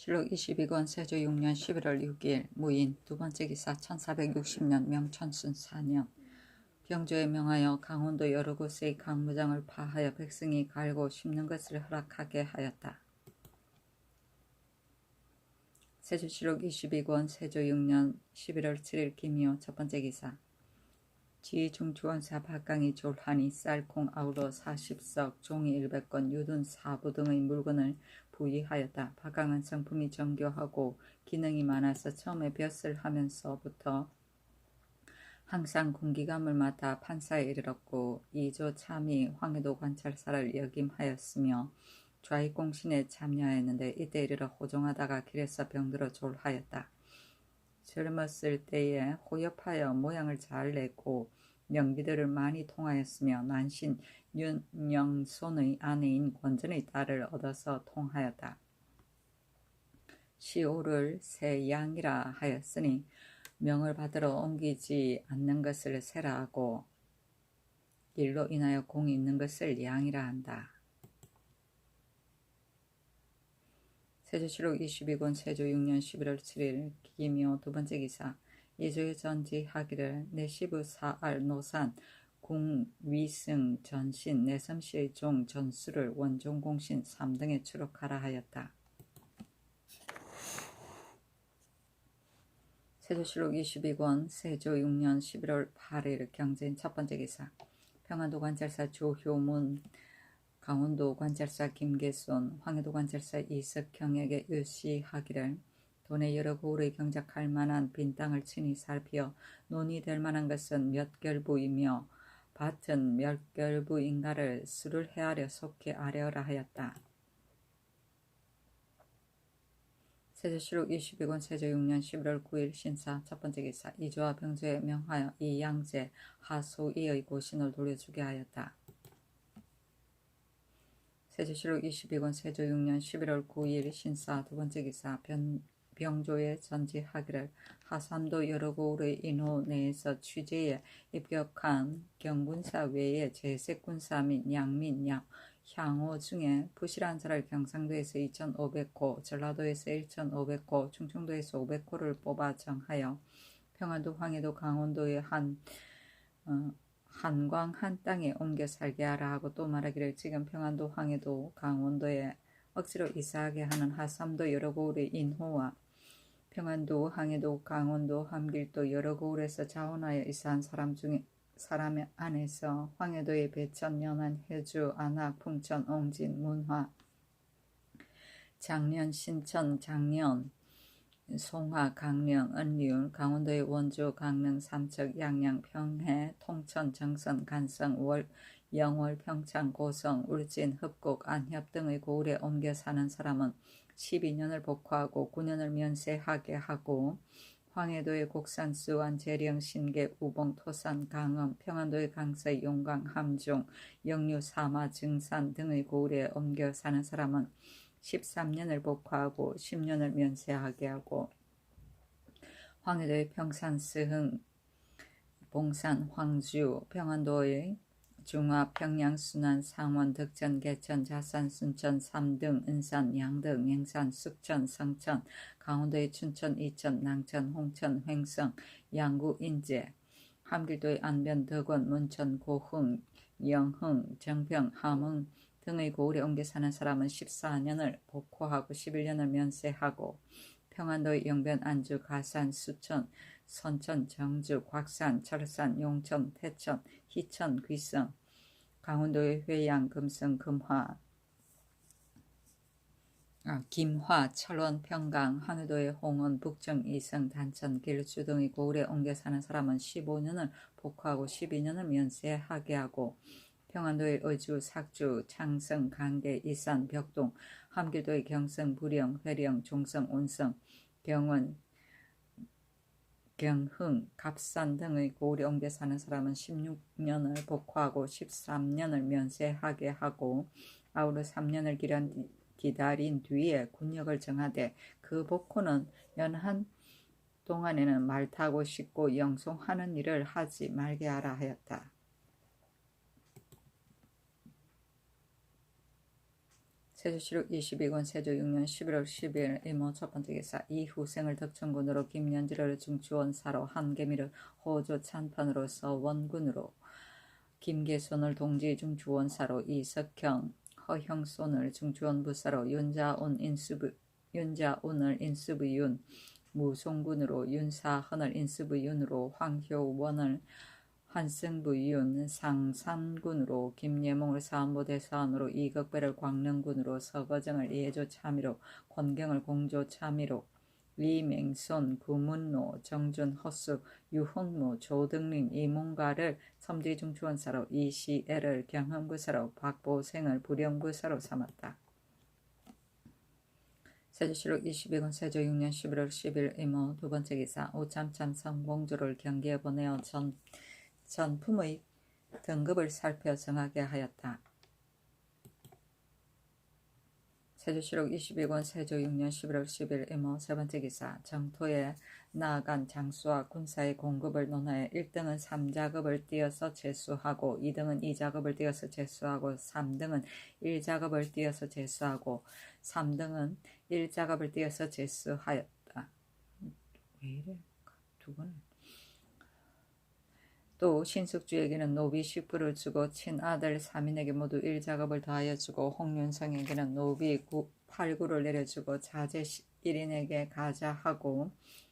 실록 22권 세조 6년 11월 6일 무인 두번째 기사 1460년 명천순 4년 병조에 명하여 강원도 여러 곳의 강무장을 파하여 백성이 갈고 심는 것을 허락하게 하였다. 세조실록 22권 세조 6년 11월 7일 김이호 첫번째 기사 지중주원사 박강이 졸하니 쌀콩 아우러 40석 종이 100건 유둔 4부 등의 물건을 부의하였다. 박강은 성품이 정교하고 기능이 많아서 처음에 벼슬 하면서부터 항상 군기감을 맡아 판사에 이르렀고 이조 참이 황해도 관찰사를 역임하였으며 좌익공신에 참여하였는데 이때 이르러 호종하다가 길에서 병들어 졸하였다. 젊었을 때에 호엽하여 모양을 잘 내고 명기들을 많이 통하였으며 만신 윤영손의 아내인 권전의 딸을 얻어서 통하였다. 시오를 새 양이라 하였으니 명을 받으러 옮기지 않는 것을 세라 하고 일로 인하여 공이 있는 것을 양이라 한다. 세조실록 22권 세조 6년 11월 7일 김이호 두번째 기사 이조의 전지하기를 내시부 사알 노산 궁위승 전신 내섬시의 종 전수를 원종공신 3등에 추록하라 하였다. 세조실록 22권 세조 6년 11월 8일 경제인 첫번째 기사 평안도 관찰사 조효문 강원도 관찰사 김계손, 황해도 관찰사 이석형에게 유시하기를 도내 여러 고을의 경작할 만한 빈 땅을 친히 살피어 논의될 만한 것은 몇 결부이며 밭은 몇 결부인가를 수를 헤아려 속히 아뢰어라 하였다. 세조실록 22권 세조 6년 11월 9일 신사 첫번째 기사 이조와 병조에 명하여 이양제 하소이의 고신을 돌려주게 하였다. 세조실록 22권 세조 6년 11월 9일 신사 두번째 기사 병조에 전지하기를 하삼도 여러 고을의 인호 내에서 취재에 입격한 경군사 외에 제색군사 및 양민, 향호 중에 부실한 자를 경상도에서 2,500호, 전라도에서 1,500호, 충청도에서 500호를 뽑아 정하여 평안도, 황해도, 강원도의 한광 한 땅에 옮겨 살게 하라 하고 또 말하기를 지금 평안도, 황해도, 강원도에 억지로 이사하게 하는 하삼도 여러 고을의 인호와 평안도, 황해도, 강원도, 함길도 여러 고을에서 자원하여 이사한 사람 안에서 황해도의 배천, 연안, 해주, 안악, 풍천, 옹진, 문화, 장년, 신천, 장년, 송화, 강령, 은리울, 강원도의 원주, 강릉, 삼척, 양양, 평해, 통천, 정선, 간성, 영월, 평창, 고성, 울진, 흡곡, 안협 등의 고을에 옮겨 사는 사람은 12년을 복화하고 9년을 면세하게 하고 황해도의 곡산, 수완, 재령, 신계, 우봉, 토산, 강âm, 평안도의 강서, 용강, 함종, 영유, 사마, 증산 등의 고을에 옮겨 사는 사람은 13년을 복화하고 10년을 면세하게 하고 황해도의 평산, 스흥, 봉산, 황주, 평안도의 중화, 평양, 순안, 상원, 덕천, 개천, 자산, 순천, 삼등, 은산, 양등, 맹산, 숙천, 성천, 강원도의 춘천, 이천, 낭천, 홍천, 횡성, 양구, 인제, 함길도의 안변, 덕원, 문천, 고흥, 영흥, 정평, 함흥 등의 고을에 옮겨 사는 사람은 14년을 복호하고 11년을 면세하고 평안도의 영변, 안주, 가산, 수천, 선천, 정주, 곽산, 철산, 용천, 태천, 희천, 귀성, 강원도의 회양, 금성, 김화, 철원, 평강, 황해도의 홍원, 북정, 이성, 단천, 길주 등의 고을에 옮겨 사는 사람은 15년을 복화하고 12년을 면세하게 하고 평안도의 의주, 삭주, 창성, 강계, 이산, 벽동, 함길도의 경성, 부령, 회령, 종성, 온성, 경원, 경흥, 갑산 등의 고을에 옮겨 사는 사람은 16년을 복화하고 13년을 면세하게 하고 아우러 3년을 기다린 뒤에 군역을 정하되 그 복호는 연한 동안에는 말 타고 싣고 영송하는 일을 하지 말게 하라 하였다. 세조실록 22권 세조 6년 11월 10일 임오 첫 번째 기사 이후생을 덕천군으로 김연지를 중추원사로 한계미를 호조 찬판으로서 원군으로 김계손을 동지 중추원사로 이석형 허형손을 중추원부사로 윤자온을 인수부윤 무송군으로 윤사헌을 인수부윤으로 황효원을 한승부윤 상산군으로 김예몽을 사안보대사안으로 이극배를 광릉군으로 서거정을 예조 참의로 권경을 공조 참의로 리맹손 구문로 정준 허수 유홍무 조등림 이몽가를 섬지중추원사로 이시애를 경험구사로 박보생을 부령구사로 삼았다. 세조실록 22권 세조 6년 11월 10일 임오 두 번째 기사 오참참 성공주를 경기에 보내어 전품의 등급을 살펴 정하게 하였다. 세조실록 22권 세조 6년 11월 10일 임오 세 번째 기사 정토에 나아간 장수와 군사의 공급을 논하여 1등은 3자급을 띄어서 제수하고 2등은 2자급을 띄어서 제수하고 3등은 1자급을 띄어서 제수하고 3등은 1자급을 띄어서 제수하였다. 왜 이래? 두 번을. 또 신숙주에게는 노비 10부를 주고 친아들 3인에게 모두 1자급을 더하여 주고 홍윤성에게는 노비 8구를 내려주고 자제 1인에게 가자하고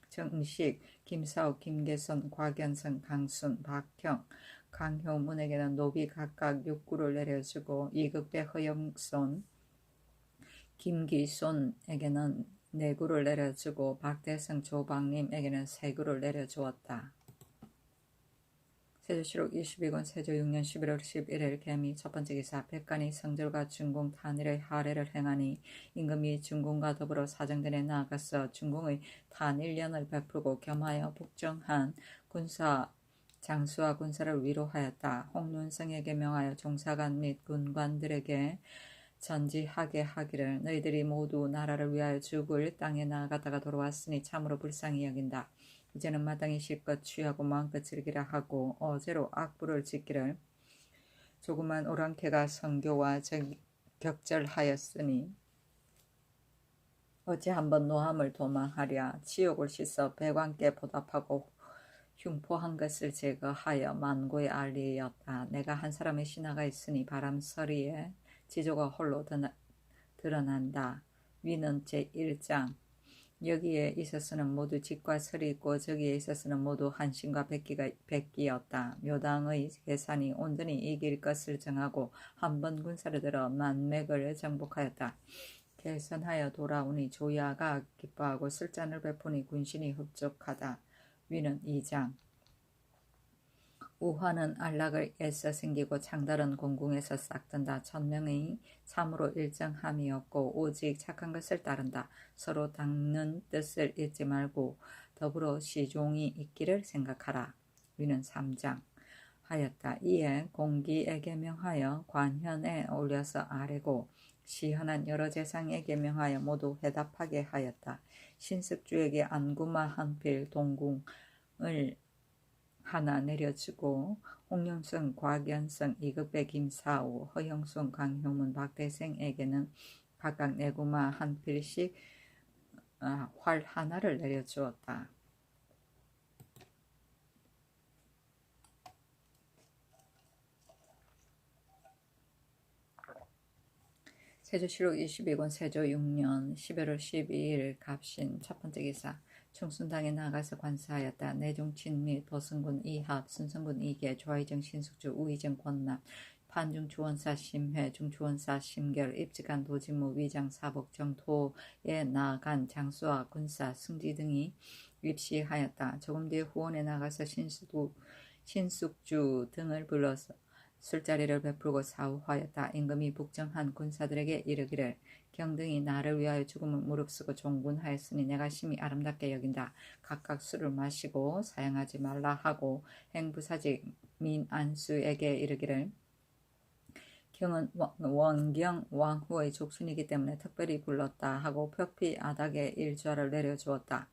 정식, 김사옥, 김계선, 곽연성, 강순, 박형, 강효문에게는 노비 각각 6구를 내려주고 이극배 허영손, 김기손에게는 4구를 내려주고 박대성, 조박림에게는 3구를 내려주었다. 세조실록 22권 세조 6년 11월 11일 개미 첫 번째 기사 백간이 성절과 중공 탄일의 하례를 행하니 임금이 중공과 더불어 사정전에 나아가서 중공의 탄일련을 베풀고 겸하여 북정한 군사 장수와 군사를 위로하였다. 홍윤성에게 명하여 종사관 및 군관들에게 전지하게 하기를 너희들이 모두 나라를 위하여 죽을 땅에 나아가다가 돌아왔으니 참으로 불쌍히 여긴다. 이제는 마땅히 실컷 취하고 마음껏 즐기라 하고 어제로 악부를 짓기를 조그만 오랑캐가 성교와 격절하였으니 어찌 한번 노함을 도망하랴. 치욕을 씻어 백왕께 보답하고 흉포한 것을 제거하여 만고에 알리었다. 내가 한 사람의 신하가 있으니 바람서리에 지조가 홀로 드러난다. 위는 제1장 여기에 있어서는 모두 직과 설이 있고 저기에 있어서는 모두 한신과 백기였다. 묘당의 계산이 온전히 이길 것을 정하고 한 번 군사를 들어 만맥을 정복하였다. 개선하여 돌아오니 조야가 기뻐하고 술잔을 베푸니 군신이 흡족하다. 위는 2장 우화는 안락을 애써 생기고 창달은 공궁에서 싹든다. 천명이 참으로 일정함이 없고 오직 착한 것을 따른다. 서로 닦는 뜻을 잊지 말고 더불어 시종이 있기를 생각하라. 위는 3장 하였다. 이에 공기에게 명하여 관현에 올려서 아뢰고 시헌한 여러 재상에게 명하여 모두 회답하게 하였다. 신석주에게 안구마 한필 동궁을 하나 내려주고 홍영성, 곽연성, 이극배, 김사우, 허영손, 강효문, 박대생에게는 각각 4구마 한 필씩 활 하나를 내려주었다. 세조실록 22권 세조 6년 11월 12일 갑신 첫 번째 기사 충순당에 나가서 관사하였다. 내종친 및 도승군 이합, 순성군 이계, 조이정 신숙주, 우이정 권납, 판중추원사 심회, 중추원사 심결, 입직한 도직무 위장 사복 정토에 나아간 장수와 군사 승지 등이 입시하였다. 조금 뒤에 후원에 나가서 신숙주 등을 불러서 술자리를 베풀고 사후하였다. 임금이 북정한 군사들에게 이르기를 경등이 나를 위하여 죽음을 무릅쓰고 종군하였으니 내가 심히 아름답게 여긴다. 각각 술을 마시고 사양하지 말라 하고 행부사직 민안수에게 이르기를 경은 원경 왕후의 족순이기 때문에 특별히 불렀다 하고 벽피 아닥에 일좌를 내려주었다.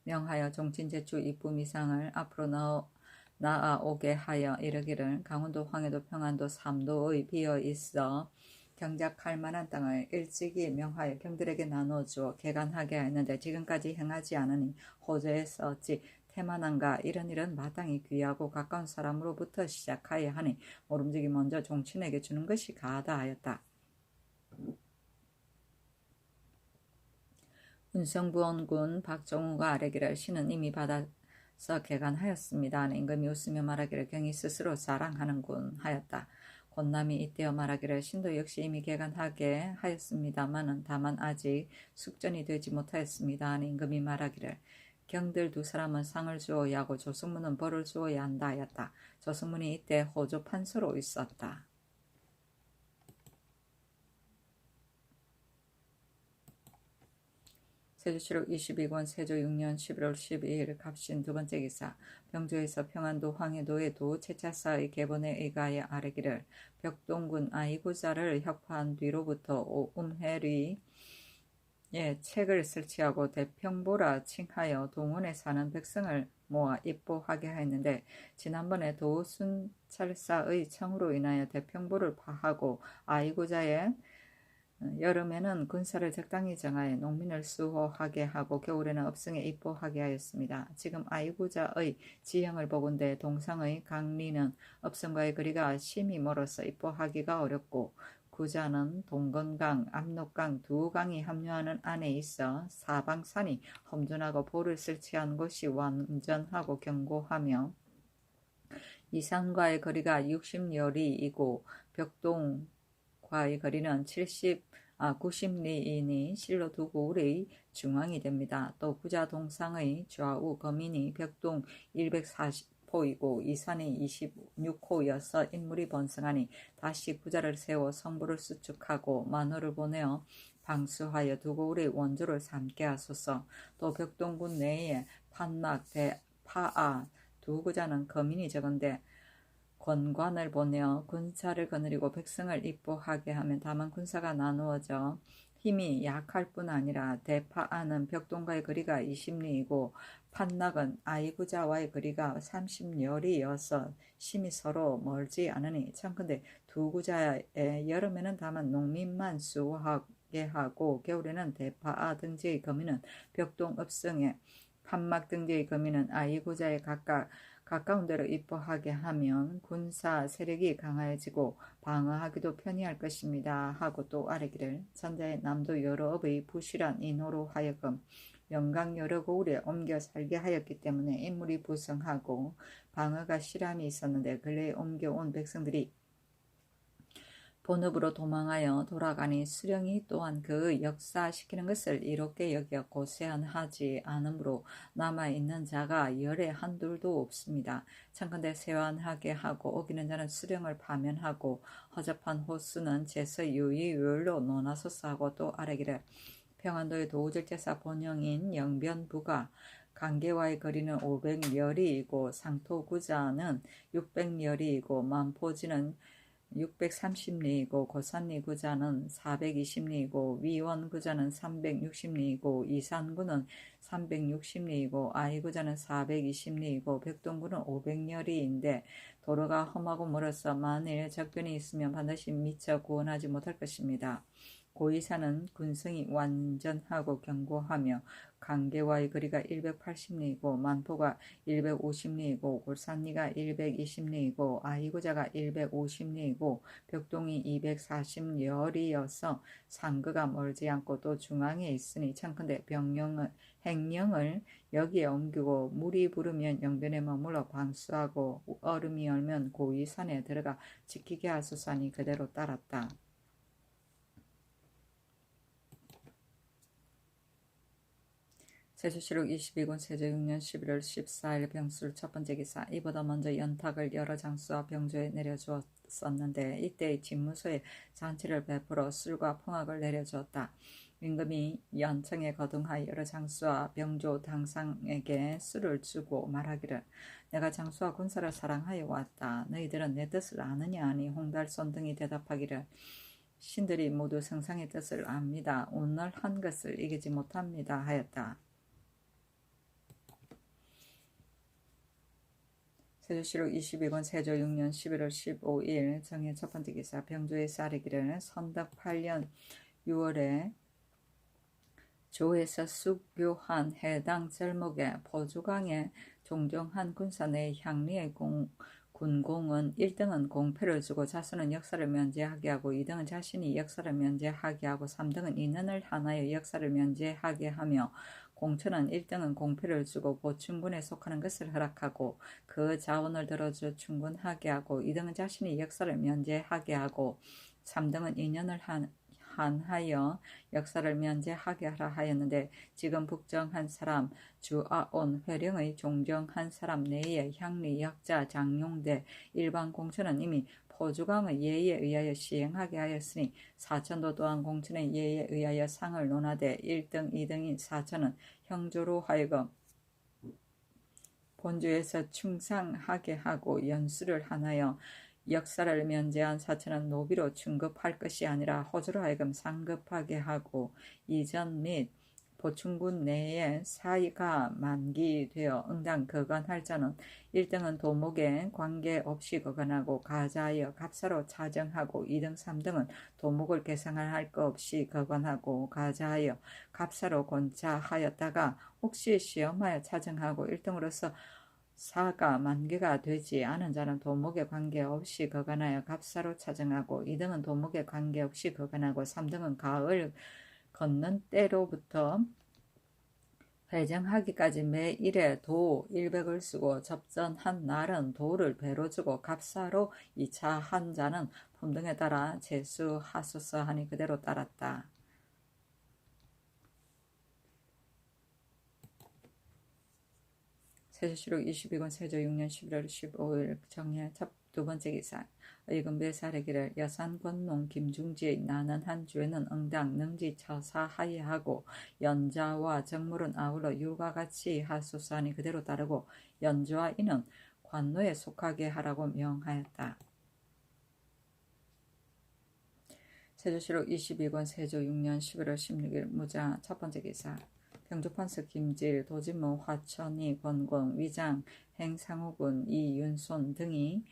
명하여 종친제주 입부미상을 앞으로 나아오게 하여 이르기를 강원도 황해도 평안도 삼도의 비어 있어 경작할 만한 땅을 일찍이 명하여 경들에게 나누어 주어 개간하게 하였는데 지금까지 행하지 않으니 호저에서 어찌 태만한가. 이런 마땅히 귀하고 가까운 사람으로부터 시작하여 하니 모름지기 먼저 종친에게 주는 것이 가하다 하였다. 운성부원군 박종우가 아뢰기를 신은 이미 받아서 개간하였습니다. 임금이 웃으며 말하기를 경이 스스로 자랑하는군 하였다. 권남이 이때어 말하기를 신도 역시 이미 개간하게 하였습니다마는 다만 아직 숙전이 되지 못하였습니다. 임금이 말하기를 경들 두 사람은 상을 주어야 하고 조승문은 벌을 주어야 한다 하였다. 조승문이 이때 호조 판서로 있었다. 세조실록 22권 세조 6년 11월 12일 갑신 두 번째 기사. 병조에서 평안도 황해도에도 채차사의 계본에 의가하여 아뢰기를 벽동군 아이구자를 혁파한 뒤로부터 음해리 책을 설치하고 대평보라 칭하여 동원에 사는 백성을 모아 입보하게 하였는데 지난번에 도순찰사의 청으로 인하여 대평보를 파하고 아이구자에 여름에는 군사를 적당히 정하여 농민을 수호하게 하고 겨울에는 업성에 입보하게 하였습니다. 지금 아이구자의 지형을 보건대 동상의 강리는 업성과의 거리가 심히 멀어서 입보하기가 어렵고 구자는 동건강, 압록강 두 강이 합류하는 안에 있어 사방산이 험준하고 보를 설치한 곳이 완전하고 견고하며 이 산과의 거리가 60여리이고 벽동과의 거리는 90리이니 실로 두 고을의 중앙이 됩니다. 또 구자 동상의 좌우 거민이 벽동 140호이고 이산이 26호여서 인물이 번성하니 다시 구자를 세워 성부를 수축하고 만호를 보내어 방수하여 두 고을의 원조를 삼게 하소서. 또 벽동군 내에 판막, 대파아 두 구자는 거민이 적은데 권관을 보내어 군사를 거느리고 백성을 입보하게 하면 다만 군사가 나누어져 힘이 약할 뿐 아니라 대파아는 벽동과의 거리가 20리이고 판낙은 아이구자와의 거리가 30여리여서 심히 서로 멀지 않으니 청컨대 두 구자의 여름에는 다만 농민만 수호하게 하고 겨울에는 대파아 등지의 거민은 벽동 업성에 판막 등지의 거민은 아이구자에 가까운 데로 입보하게 하면 군사 세력이 강화해지고 방어하기도 편리할 것입니다. 하고 또 아뢰기를 전자의 남도 여러 업의 부실한 인호로 하여금 영강 여러 고을에 옮겨 살게 하였기 때문에 인물이 부성하고 방어가 실함이 있었는데 근래에 옮겨온 백성들이 본읍으로 도망하여 돌아가니 수령이 또한 그 역사시키는 것을 이롭게 여겨 고세한하지 않으므로 남아있는 자가 열에 한둘도 없습니다. 청컨대 세환하게 하고 어기는 자는 수령을 파면하고 허접한 호수는 제서 유의율로 논하소서 하고 또 아뢰기를 평안도의 도우절제사 본영인 영변부가 강계와의 거리는 500여리이고 상토구자는 600여리이고 만포지는 630리이고 고산리 구자는 420리이고 위원 구자는 360리이고 이산구는 360리이고 아이구자는 420리이고 벽동구는 500여리인데 도로가 험하고 멀어서 만일 적변이 있으면 반드시 미처 구원하지 못할 것입니다. 고이산은 군성이 완전하고 견고하며 강계와의 거리가 180리이고 만포가 150리이고 골산리가 120리이고 아이구자가 150리이고 벽동이 240여리여서 상거가 멀지 않고 또 중앙에 있으니 청컨대 행령을 여기에 옮기고 물이 부르면 영변에 머물러 방수하고 얼음이 얼면 고이산에 들어가 지키게 하소서 하니 그대로 따랐다. 세조실록 22권 세조 6년 11월 14일 병술 첫 번째 기사. 이보다 먼저 연탁을 여러 장수와 병조에 내려주었었는데 이때 집무소에 잔치를 베풀어 술과 풍악을 내려주었다. 임금이 연청에 거둥하여 여러 장수와 병조 당상에게 술을 주고 말하기를 내가 장수와 군사를 사랑하여 왔다. 너희들은 내 뜻을 아느냐 하니 홍달손 등이 대답하기를 신들이 모두 성상의 뜻을 압니다. 오늘 한 것을 이기지 못합니다 하였다. 세조실록 22권 세조 6년 11월 15일 정해 첫 번째 기사 병조의 쌀이기를 선덕 8년 6월에 조에서 숙교한 해당 절목에 포주강에 종종한 군사 내 향리의 군공은 1등은 공패를 주고 자수는 역사를 면제하게 하고 2등은 자신이 역사를 면제하게 하고 3등은 인연을 하나여 역사를 면제하게 하며 공천은 1등은 공패를 주고 보충군에 속하는 것을 허락하고 그 자원을 들어줘 충분하게 하고 2등은 자신이 역사를 면제하게 하고 3등은 인연을 한하여 역사를 면제하게 하라 하였는데 지금 북정한 사람 주아온 회령의 종정한 사람 내에 향리 약자 장용대 일반 공천은 이미 포주강의 예에 의하여 시행하게 하였으니 사천도 또한 공천의 예에 의하여 상을 논하되 1등 2등인 사천은 형조로 하여금 본주에서 충상하게 하고 연수를 하나여 역사를 면제한 사천은 노비로 충급할 것이 아니라 호주로 하여금 상급하게 하고 이전 및 보충군 내에 사이가 만기되어 응당 거간할 자는 1등은 도목에 관계없이 거간하고 가자하여 갑사로 차정하고 2등 3등은 도목을 계상할 것 없이 거간하고 가자하여 갑사로 권차하였다가 혹시 시험하여 차정하고 1등으로서 사가 만개가 되지 않은 자는 도목에 관계없이 거간하여 갑사로 차정하고 2등은 도목에 관계없이 거간하고 3등은 가을 걷는 때로부터 회정하기까지 매일에 도 100을 쓰고 접전한 날은 도를 배로 주고 갑사로 2차 한 자는 품등에 따라 제수하소서 하니 그대로 따랐다. 세조실록 22권 세조 6년 11월 15일 정해 두 번째 기사 의금 배사르기를 여산권농 김중지의 나는 한 주에는 응당 능지 처사하여하고 연자와 정물은 아울러 율과 같이 하소서 하니 그대로 따르고 연주와 이는 관노에 속하게 하라고 명하였다. 세조실록 22권 세조 6년 11월 16일 무자 첫 번째 기사 병조판서 김질, 도진모, 화천이, 권공, 위장, 행상호군, 이윤손 등이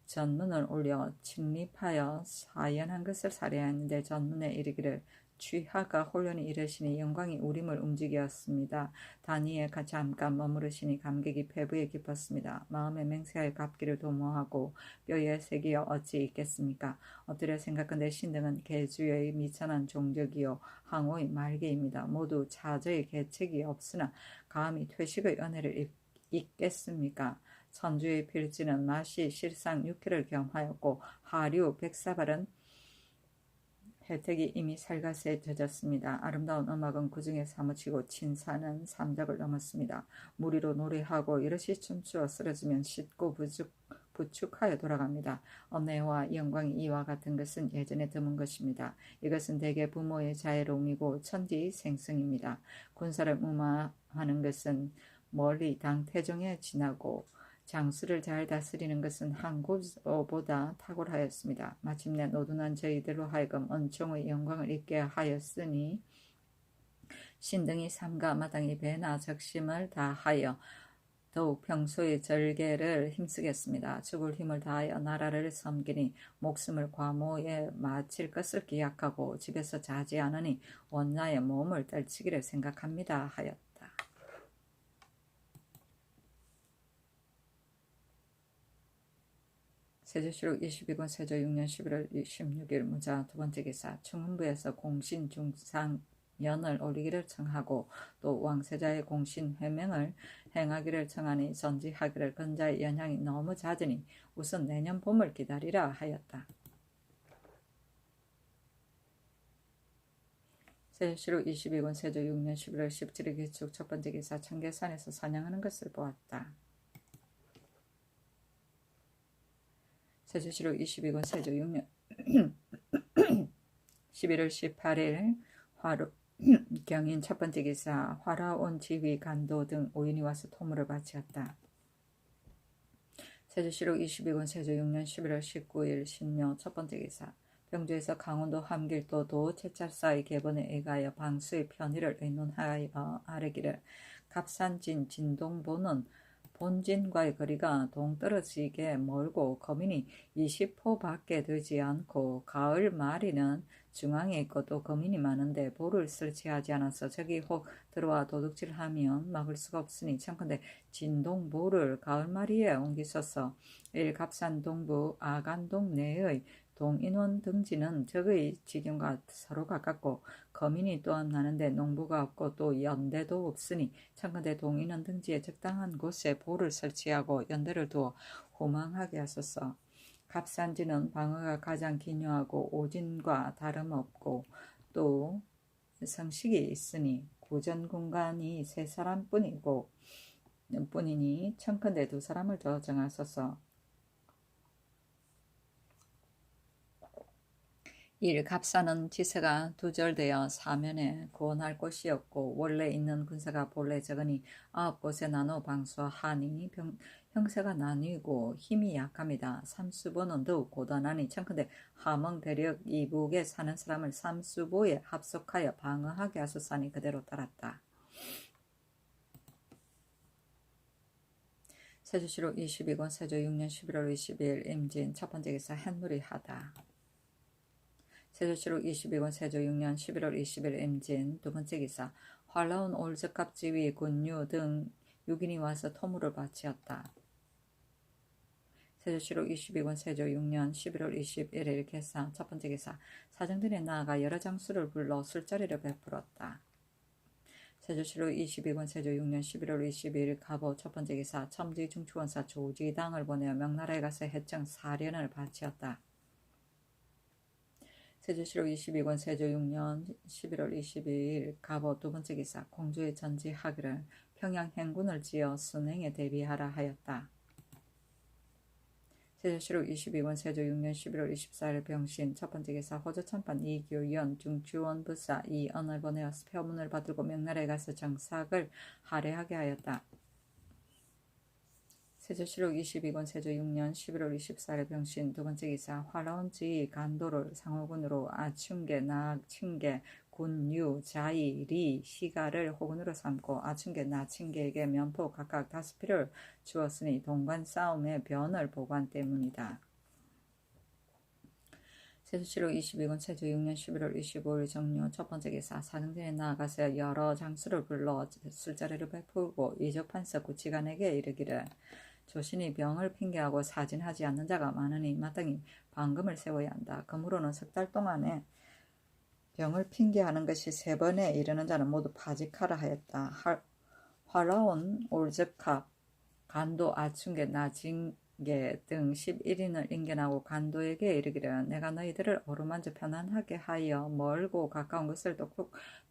전문을 올려 침립하여 사연한 것을 살해하였는데 전문에 이르기를 취하가 홀련히 이르시니 영광이 우림을 움직였습니다. 단위에 잠깐 머무르시니 감격이 폐부에 깊었습니다. 마음에 맹세하여 갚기를 도모하고 뼈에 새기어 어찌 있겠습니까? 엎드려 생각한데 신등은 개주의 미천한 종적이요 항오의 말개입니다. 모두 차저의 계책이 없으나 감히 퇴식의 은혜를 잊겠습니까? 천주의 필지는 맛이 실상 6회를 겸하였고 하류 백사발은 혜택이 이미 살갗에 젖었습니다. 아름다운 음악은 그 중에 사무치고 친사는 삼작을 넘었습니다. 무리로 노래하고 이릇이 춤추어 쓰러지면 씻고 부축하여 돌아갑니다. 언혜와 영광이 이와 같은 것은 예전에 드문 것입니다. 이것은 대개 부모의 자애로움이고 천지 생성입니다. 군사를 무마하는 것은 멀리 당태종에 지나고 장수를 잘 다스리는 것은 항구보다 탁월하였습니다. 마침내 노둔한 저희들로 하여금 은총의 영광을 입게 하였으니 신등이 삼가 마땅히 배나 적심을 다하여 더욱 평소의 절개를 힘쓰겠습니다. 죽을 힘을 다하여 나라를 섬기니 목숨을 과모에 마칠 것을 기약하고 집에서 자지 않으니 원나의 몸을 떨치기를 생각합니다 하였다. 세조실록 22권 세조 6년 11월 16일 무자 두 번째 기사 충훈부에서 공신 중상연을 올리기를 청하고 또 왕세자의 공신 회명을 행하기를 청하니 선지하기를 근자의 연향이 너무 잦으니 우선 내년 봄을 기다리라 하였다. 세조실록 22권 세조 6년 11월 17일 기축 첫 번째 기사 청계산에서 사냥하는 것을 보았다. 세조실록 22권 세조 6년 11월 18일 경인 첫 번째 기사 화라온 지휘 간도 등 5인이 와서 토물을 바치었다. 세조실록 22권 세조 6년 11월 19일 신묘 첫 번째 기사 병주에서 강원도 함길도 도 채찰사의 개본에 의하여 방수의 편의를 의논하여 아뢰기를 갑산진 진동보는 본진과의 거리가 동떨어지게 멀고 거민이 20포밖에 되지 않고 가을 말이는 중앙에 있고 또 거민이 많은데 볼을 설치하지 않아서 적이 혹 들어와 도둑질하면 막을 수가 없으니 청컨대 진동볼을 가을말이에 옮기소서. 일갑산 동부 아간동 내의 동인원 등지는 적의 지경과 서로 가깝고 거민이 또한 많은데 농부가 없고 또 연대도 없으니 청컨대 동인원 등지에 적당한 곳에 볼을 설치하고 연대를 두어 호망하게 하소서. 갑산지는 방어가 가장 기묘하고 오진과 다름없고 또 성식이 있으니 구전 공간이 세 사람뿐이니 청컨대 두 사람을 더 정하소서. 1. 갑사는 지세가 두절되어 사면에 구원할 곳이 없고 원래 있는 군사가 본래 적으니 9곳에 나눠 방수하니 형세가 나뉘고 힘이 약합니다. 삼수보는 더욱 고단하니 청컨대 함흥 대력 이북에 사는 사람을 삼수보에 합속하여 방어하게 하소서니 그대로 따랐다. 세조실록 22권 세조 6년 11월 22일 임진 첫 번째 기사 햇물이 하다. 세조실록 22권 세조 6년 11월 20일 임진 두 번째 기사 활라운 올적갑지위 군유 등 6인이 와서 토물을 바치었다. 세조실록 22권 세조 6년 11월 21일 개사 첫 번째 기사 사정들에 나아가 여러 장수를 불러 술자리를 베풀었다. 세조실록 22권 세조 6년 11월 22일 갑오 첫 번째 기사 첨지 중추원사 조지당을 보내어 명나라에 가서 해청 사련을 바치었다. 세조실록 22권 세조 6년 11월 22일 갑오 두 번째 기사 공주의 전지하기를 평양 행군을 지어 순행에 대비하라 하였다. 세조실록 22권 세조 6년 11월 24일 병신 첫 번째 기사 호조참판 이규연 중추원부사 이언을 보내어 표문을 받들고 명나라에 가서 정삭을 할애하게 하였다. 세조실록 22권 세조 6년 11월 24일 병신 두 번째 기사 화라온 지휘 간도를 상호군으로 아춘계, 나칭계, 군유, 자이, 리, 시가를 호군으로 삼고 아춘계, 나칭계에게 면포 각각 5필을 주었으니 동관 싸움의 변을 보관 때문이다. 세조실록 22권 세조 6년 11월 25일 정료 첫 번째 기사 사등전에 나아가서 여러 장수를 불러 술자리를 베풀고 이적판서 구치관에게 이르기를 조신이 병을 핑계하고 사진하지 않는 자가 많으니 마땅히 방금을 세워야 한다. 그러므로는 석 달 동안에 병을 핑계하는 것이 3번에 이르는 자는 모두 파직하라 하였다. 화라온 올적합 간도 아춘계 나징계 등 11인을 인견하고 간도에게 이르기를 내가 너희들을 어루만져 편안하게 하여 멀고 가까운 것을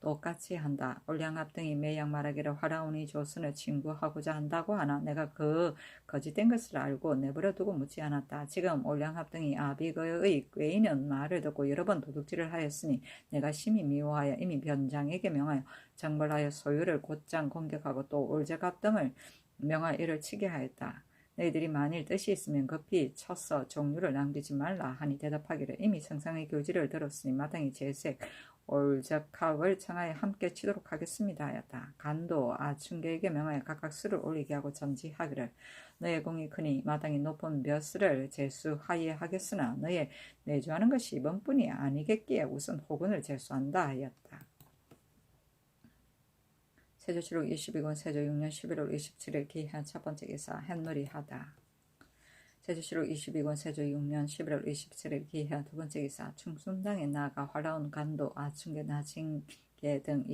똑같이 한다. 올량합 등이 매양 말하기를 화라온이 조선을 친구하고자 한다고 하나 내가 그 거짓된 것을 알고 내버려 두고 묻지 않았다. 지금 올량합 등이 아비거의 꾀이는 말을 듣고 여러 번 도둑질을 하였으니 내가 심히 미워하여 이미 변장에게 명하여 정벌하여 소유를 곧장 공격하고 또 올제갑 등을 명하여 이를 치게 하였다. 너희들이 만일 뜻이 있으면 급히 쳐서 종류를 낭비지 말라 하니 대답하기를 이미 성상의 교지를 들었으니 마땅히 제색 올적합을 청하여 함께 치도록 하겠습니다 하였다. 간도 아춘계에게 명하여 각각 수를 올리게 하고 전지하기를 너의 공이 크니 마땅히 높은 벼슬을 제수하여 하겠으나 너의 내주하는 것이 이번뿐이 아니겠기에 우선 호군을 제수한다 하였다. 세조실록 22권 세조 6년 11월 27일 기한 첫 번째 기사 햇놀이 하다. 세조실록 22권 세조 6년 11월 27일 기한 두 번째 기사 충순당에 나아가 화라온 간도 아춘계 나징계 등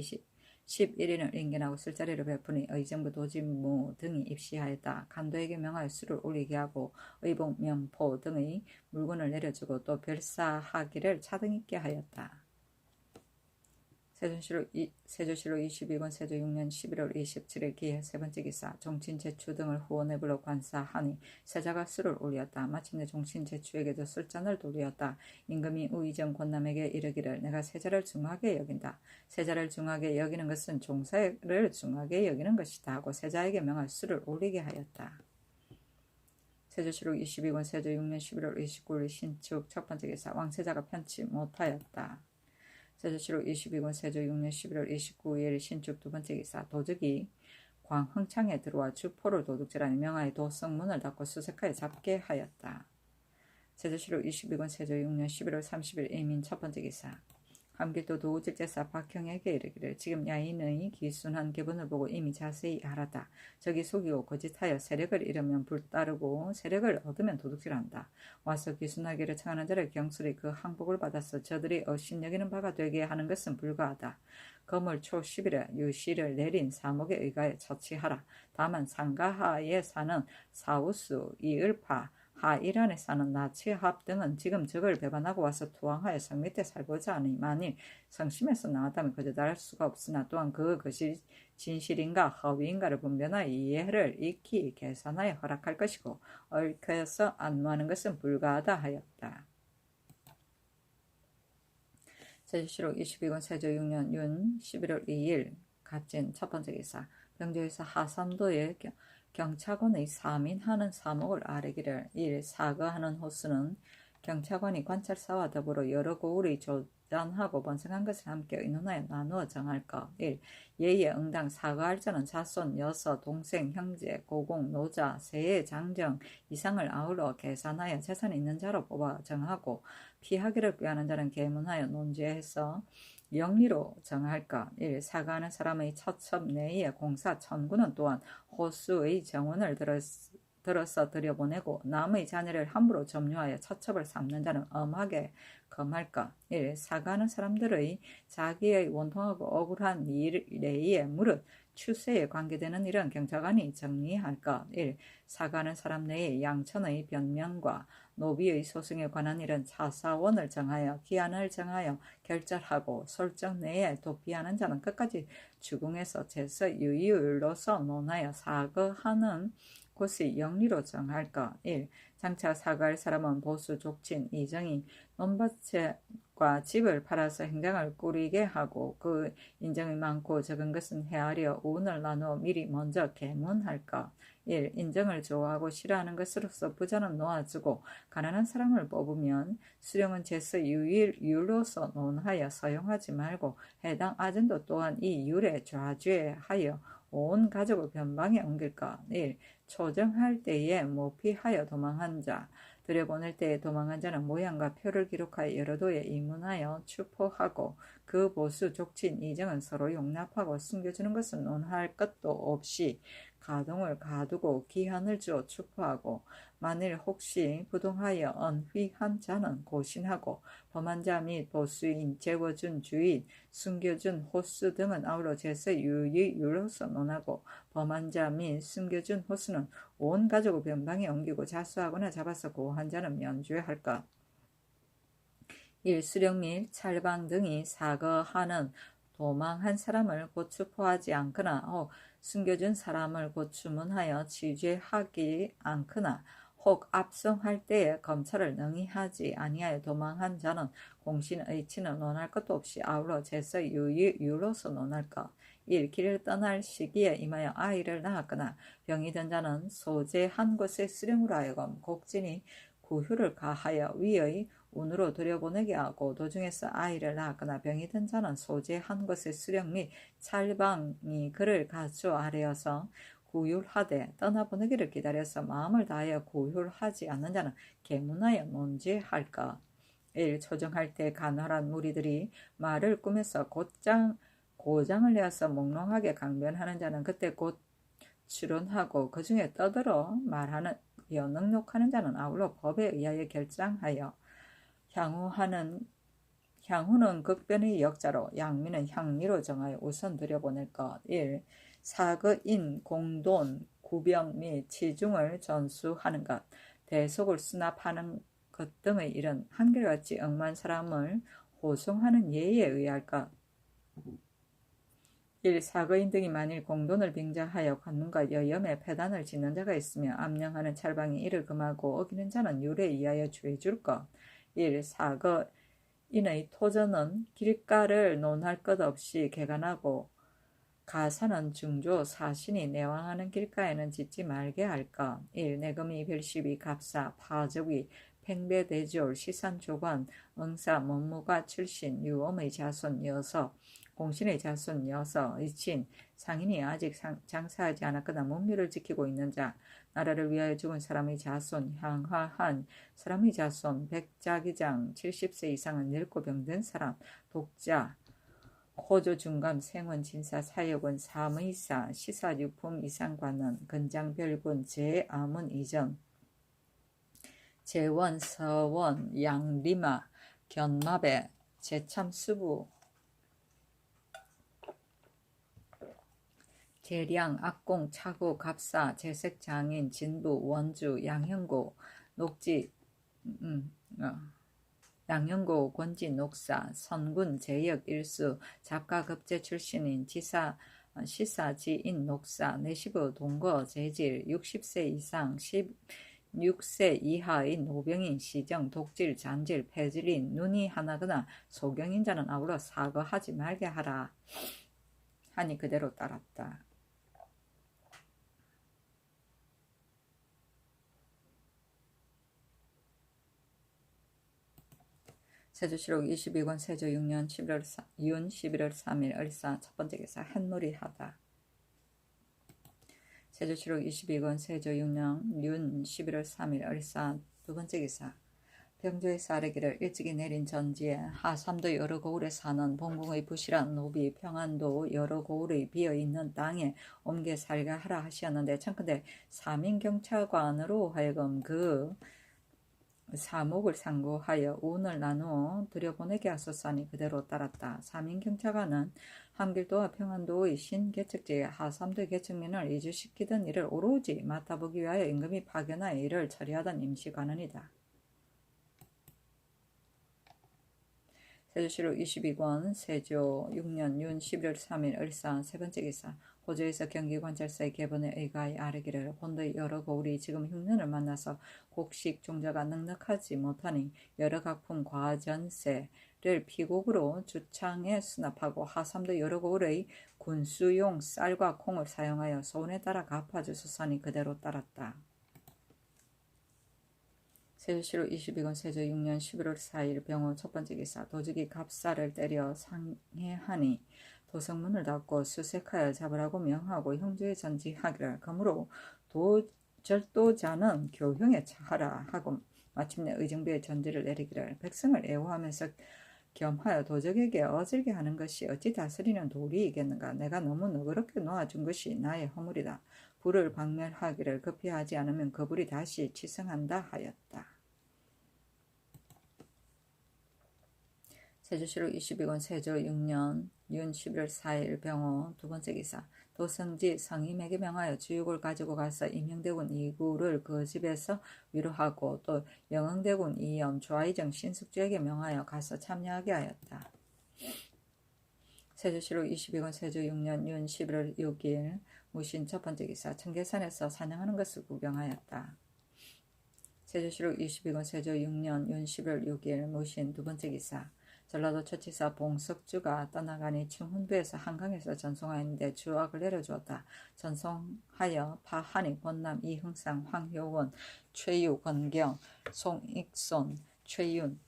11인을 인견하고 술자리를 베푸니 의정부 도진무 등이 입시하였다. 간도에게 명하여 술을 올리게 하고 의복 면포 등의 물건을 내려주고 또 별사하기를 차등있게 하였다. 세조실록 22권 세조 6년 11월 27일 기해 세 번째 기사 종친제추 등을 후원해 불러 관사하니 세자가 술을 올렸다. 마침내 종친제추에게도 술잔을 돌렸다. 임금이 우의정 권남에게 이르기를 내가 세자를 중하게 여긴다. 세자를 중하게 여기는 것은 종사를 중하게 여기는 것이다 하고 세자에게 명할 술을 올리게 하였다. 세조실록 22권 세조 6년 11월 29일 신축 첫 번째 기사 왕세자가 편치 못하였다. 세조실록 22권 세조 6년 11월 29일 신축 두 번째 기사 도적이 광흥창에 들어와 주포를 도둑질하니 명하여 도성문을 닫고 수색하여 잡게 하였다. 세조실록 22권 세조 6년 11월 30일 이민 첫 번째 기사. 함길도 도우질제사 박형에게 이르기를 지금 야인의 기순한 기분을 보고 이미 자세히 알았다. 적이 속이고 거짓하여 세력을 잃으면 불따르고 세력을 얻으면 도둑질한다. 와서 기순하기를 청하는 자를 경술이 그 항복을 받아서 저들이 업신여기는 바가 되게 하는 것은 불가하다. 거물 초 10일에 유시를 내린 사목에 의하여 처치하라. 다만 상가하에 사는 사우수, 이을파, 하이란에 사는 나치합 등은 지금 적을 배반하고 와서 투항하여 성 밑에 살고자 하니 만일 성심에서 나왔다면 거짓할 수가 없으나 또한 그것이 진실인가 허위인가를 분별하여 이해를 익히 계산하여 허락할 것이고 얽혀서 안무하는 것은 불가하다 하였다. 세조실록 22권 세조 6년 윤 11월 2일 갑진 첫 번째 기사. 병조에서 하삼도에 경차관의 사민하는 사목을 아뢰기를 1. 사거하는 호수는 경차관이 관찰사와 더불어 여러 고을의 조잔하고 번성한 것을 함께 의논하여 나누어 정할 것. 1. 예의 응당 사거할 자는 자손, 여서, 동생, 형제, 고공, 노자, 세의 장정 이상을 아울러 계산하여 재산이 있는 자로 뽑아 정하고 피하기를 꾀하는 자는 계문하여 논죄해서 영리로 정할까. 1. 사과하는 사람의 처첩 내의 공사 천구는 또한 호수의 정원을 들어서 들여보내고 남의 자녀를 함부로 점유하여 처첩을 삼는 자는 엄하게 검할까. 1. 사과하는 사람들의 자기의 원통하고 억울한 일의 무릇 추세에 관계되는 일은 경찰관이 정리할까. 1. 사과하는 사람 내의 양천의 변명과 노비의 소송에 관한 일은 차사원을 정하여 기한을 정하여 결절하고 설정 내에 도피하는 자는 끝까지 주궁에서 제서 유의율로서 논하여 사거하는 곳이 영리로 정할까. 1. 장차 사과할 사람은 보수, 족친, 이정이 논밭과 집을 팔아서 행장을 꾸리게 하고 그 인정이 많고 적은 것은 헤아려 운을 나누어 미리 먼저 계문할까. 1. 인정을 좋아하고 싫어하는 것으로서 부자는 놓아주고 가난한 사람을 뽑으면 수령은 제서 율로서 논하여 서용하지 말고 해당 아전도 또한 이 율에 좌죄하여 온 가족을 변방에 옮길까. 1. 초정할 때에 모피하여 도망한 자, 들여보낼 때에 도망한 자는 모양과 표를 기록하여 여러 도에 입문하여 추포하고 그 보수, 족친, 이정은 서로 용납하고 숨겨주는 것은 논할 것도 없이 가동을 가두고 기한을 주어 추포하고 만일 혹시 부동하여 언휘한 자는 고신하고 범한 자 및 보수인, 재워준 주인, 숨겨준 호수 등은 아울러 제서 유의율로서 논하고 범한 자 및 숨겨준 호수는 온 가족을 변방에 옮기고 자수하거나 잡아서 고한 자는 면죄할까. 1. 수령 및 찰방 등이 사거하는 도망한 사람을 곧 추포하지 않거나 숨겨준 사람을 곧 주문하여 지죄하기 않거나 혹 압송할 때에 검찰을 능히 하지 아니하여 도망한 자는 공신의치는 논할 것도 없이 아울러 제서 유의율로서 논할까. 1. 길을 떠날 시기에 임하여 아이를 낳았거나 병이 든 자는 소재한 곳의 수령으로 하여금 곡진이 구휴를 가하여 위의 운으로 들여보내게 하고 도중에서 아이를 낳았거나 병이 든 자는 소재한 것의 수령 및 찰방이 그를 가져 아래여서 구휼하되 떠나보내기를 기다려서 마음을 다하여 구휼하지 않는 자는 계문하여 논죄할까. 1. 초정할 때 간헐한 무리들이 말을 꾸며서 고장을 내어서 몽롱하게 강변하는 자는 그때 곧 추론하고 그 중에 떠들어 말하는 넉넉하는 자는 아울러 법에 의하여 결정하여 향후는 극변의 역자로 양미는 향리로 정하여 우선 들여보낼 것. 1. 사거인, 공돈, 구병 및 치중을 전수하는 것, 대속을 수납하는 것 등의 일은 한결같이 억만 사람을 호송하는 예의에 의할 것. 1. 사거인 등이 만일 공돈을 빙자하여 관문과 여염에 폐단을 짓는 자가 있으며 암령하는 찰방이 이를 금하고 어기는 자는 율에 의하여 죄줄 것. 1. 사거인의 토전은 길가를 논할 것 없이 개간하고 가사는 중조 사신이 내왕하는 길가에는 짓지 말게 할 것. 1. 내금이 별시비 갑사 파적위 팽배대졸 시산조관 응사 문무가 출신 유엄의 자손 여서 공신의 자손 여서 이친 상인이 아직 장사하지 않았거나 문묘를 지키고 있는 자, 나라를 위하여 죽은 사람의 자손, 향화한 사람의 자손, 백자기장 70세 이상은 늙고 병든 사람, 독자, 호조 중감 생원 진사 사역원 사무이사 시사유품 이상관원 건장별군 제아문 이전 제원 서원 양리마 견마배 제참수부 계량 악공 차고 갑사 제색장인 진부 원주 양형고 녹지 양형고 권지 녹사 선군 제역 일수 작가급제 출신인 지사 시사지인 녹사 내시부 동거 재질 60세 이상 16세 이하인 노병인 시정 독질 잔질 폐질인 눈이 하나거나 소경인 자는 아울러 사거하지 말게 하라 하니 그대로 따랐다. 세조실록 22권 세조 6년 11월 3일 을사 첫번째 기사 햇놀이하다. 세조실록 22권 세조 6년 윤 11월 3일 을사 두번째 기사 병조에서 아래기를 일찍이 내린 전지에 하삼도 여러 고을에 사는 봉궁의 부실한 노비 평안도 여러 고을의 비어있는 땅에 옮겨 살게 하라 하시었는데 청컨대 사민경찰관으로 하여금 그 사목을 상고하여 운을 나누어 들여보내게 하소서하니 그대로 따랐다. 사민경찰관은 함길도와 평안도의 신개척지에 하삼도의 개척민을 이주시키던 일을 오로지 맡아보기 위하여 임금이 파견하여 일을 처리하던 임시관원이다. 세조실록 22권 세조 6년 윤 11월 3일 을사 세번째 기사 호주에서 경기관찰사의 개본에 의가히 아뢰기를 본도의 여러 고을이 지금 흉년을 만나서 곡식 종자가 넉넉하지 못하니 여러 각품 과전세를 피곡으로 주창에 수납하고 하삼도 여러 고을의 군수용 쌀과 콩을 사용하여 소원에 따라 갚아주소서니 그대로 따랐다. 세조실록 22권 세조 6년 11월 4일 병호 첫번째 기사 도적이 갑사를 때려 상해하니 도성문을 닫고 수색하여 잡으라고 명하고 형주에 전지하기를 그러므로 절도자는 교형에 처하라 하고 마침내 의정부에 전지를 내리기를 백성을 애호하면서 겸하여 도적에게 어질게 하는 것이 어찌 다스리는 도리이겠는가. 내가 너무 너그럽게 놓아준 것이 나의 허물이다. 불을 박멸하기를 급히 하지 않으면 그 불이 다시 치성한다 하였다. 세조실록 22권 세조 6년 윤 11월 4일 병호 두번째 기사 도성지 성임에게 명하여 주육을 가지고 가서 임형대군 이구를 그 집에서 위로하고 또 영흥대군 이염 좌의정 신숙주에게 명하여 가서 참여하게 하였다. 세조실록 22권 세조 6년 윤 11월 6일 무신 첫번째 기사 청계산에서 사냥하는 것을 구경하였다. 세조실록 22권 세조 6년 윤 11월 6일 무신 두번째 기사 전라도 처치사 봉석주가 떠나가니 충훈부에서 한강에서 전송하였는데 주악을 내려주었다. 전송하여 파한이 권남 이흥상 황효원 최유 권경 송익손 최윤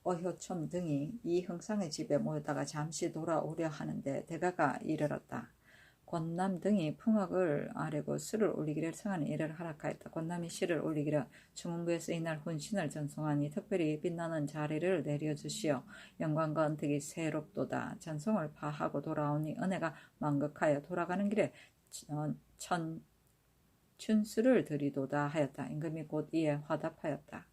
어효첨 등이 이흥상의 집에 모였다가 잠시 돌아오려 하는데 대가가 이르렀다. 권남 등이 풍악을 아뢰고 술을 올리기를 성하니 이를 하락하였다. 권남이 시를 올리기를 충문부에서 이날 훈신을 전송하니 특별히 빛나는 자리를 내려주시어 영광과 은택이 새롭도다. 전송을 파하고 돌아오니 은혜가 만극하여 돌아가는 길에 춘수를 드리도다 하였다. 임금이 곧 이에 화답하였다.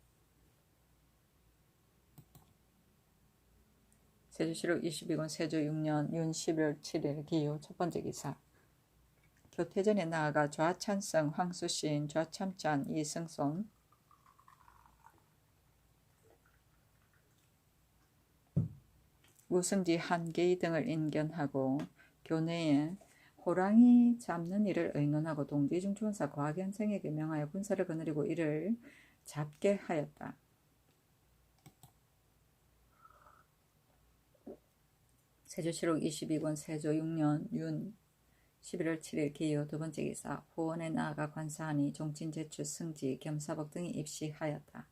세조실록 22권 세조 6년 윤 11월 7일 기호 첫번째 기사 교태전에 나아가 좌찬성 황수신 좌참짠 이승손 우승지 한계이 등을 인견하고 교내에 호랑이 잡는 일을 의논하고 동지중추원사 과견생에게 명하여 군사를 거느리고 이를 잡게 하였다. 세조실록 22권 세조 6년 윤 11월 7일 기호 두번째 기사 후원에 나아가 관사하니 종친제추 승지 겸사복 등이 입시하였다.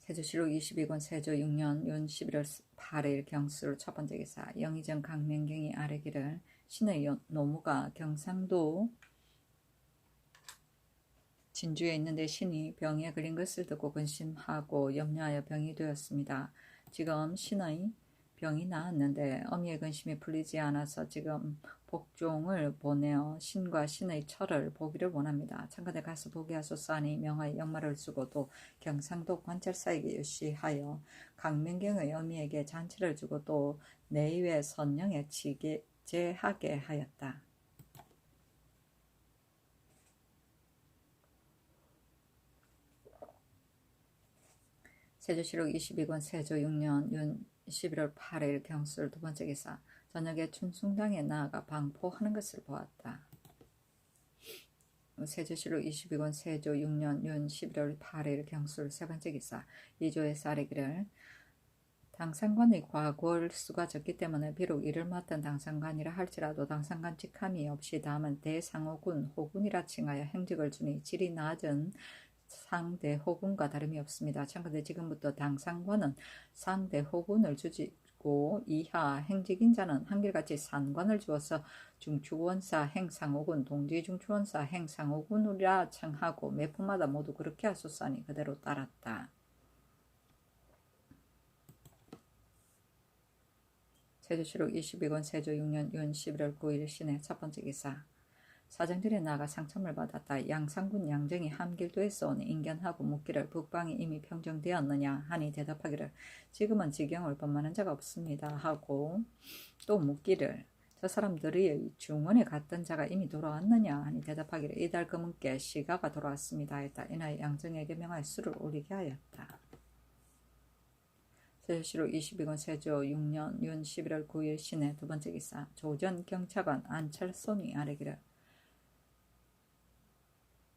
세조실록 22권 세조 6년 윤 11월 8일 경술 첫 번째 기사. 영의정 강명경이 아뢰기를 신의 노무가 경상도 진주에 있는데 신이 병에 걸린 것을 듣고 근심하고 염려하여 병이 되었습니다. 지금 신의 병이 나았는데 어미의 근심이 풀리지 않아서 지금 복종을 보내어 신과 신의 철을 보기를 원합니다. 창간에 가서 보게 하소서하니 명하여 역마를 주고 또 경상도 관찰사에게 유시하여 강명경의 어미에게 잔치를 주고 또 내외 선영에 제하게 하였다. 세조실록 22권 세조 6년 윤 11월 8일 경술 두 번째 기사. 저녁에 춘숭당에 나아가 방포하는 것을 보았다. 세조실록 22권 세조 6년 윤 11월 8일 경술 세 번째 기사. 이조에서 아뢰기를 당상관의 과골 수가 적기 때문에 비록 일을 맡은 당상관이라 할지라도 당상관 직함이 없이 다만 대상호군 호군이라 칭하여 행직을 주니 질이 낮은 상대호군과 다름이 없습니다. 참고로 지금부터 당상관은 상대호군을 주고 이하 행직인 자는 한결같이 산관을 주어서 중추원사 행상호군, 동지중추원사 행상호군이라称하고 매포마다 모두 그렇게 하소서하니 그대로 따랐다. 세조실록 22권 세조 6년 윤 11월 9일 신의 첫 번째 기사. 사정들에 나가 상첨을 받았다. 양상군 양정이 함길도에서 온 인견하고 묻기를 북방이 이미 평정되었느냐 하니 대답하기를 지금은 지경을 범하는 자가 없습니다 하고 또 묻기를 저 사람들이 중원에 갔던 자가 이미 돌아왔느냐 하니 대답하기를 이달 금은께 시가가 돌아왔습니다 했다. 이날 양정에게 명하여 수를 올리게 하였다. 세조실록 22권 세조 6년 윤 11월 9일 신의 두 번째 기사. 조전 경차관 안철손이 아뢰기를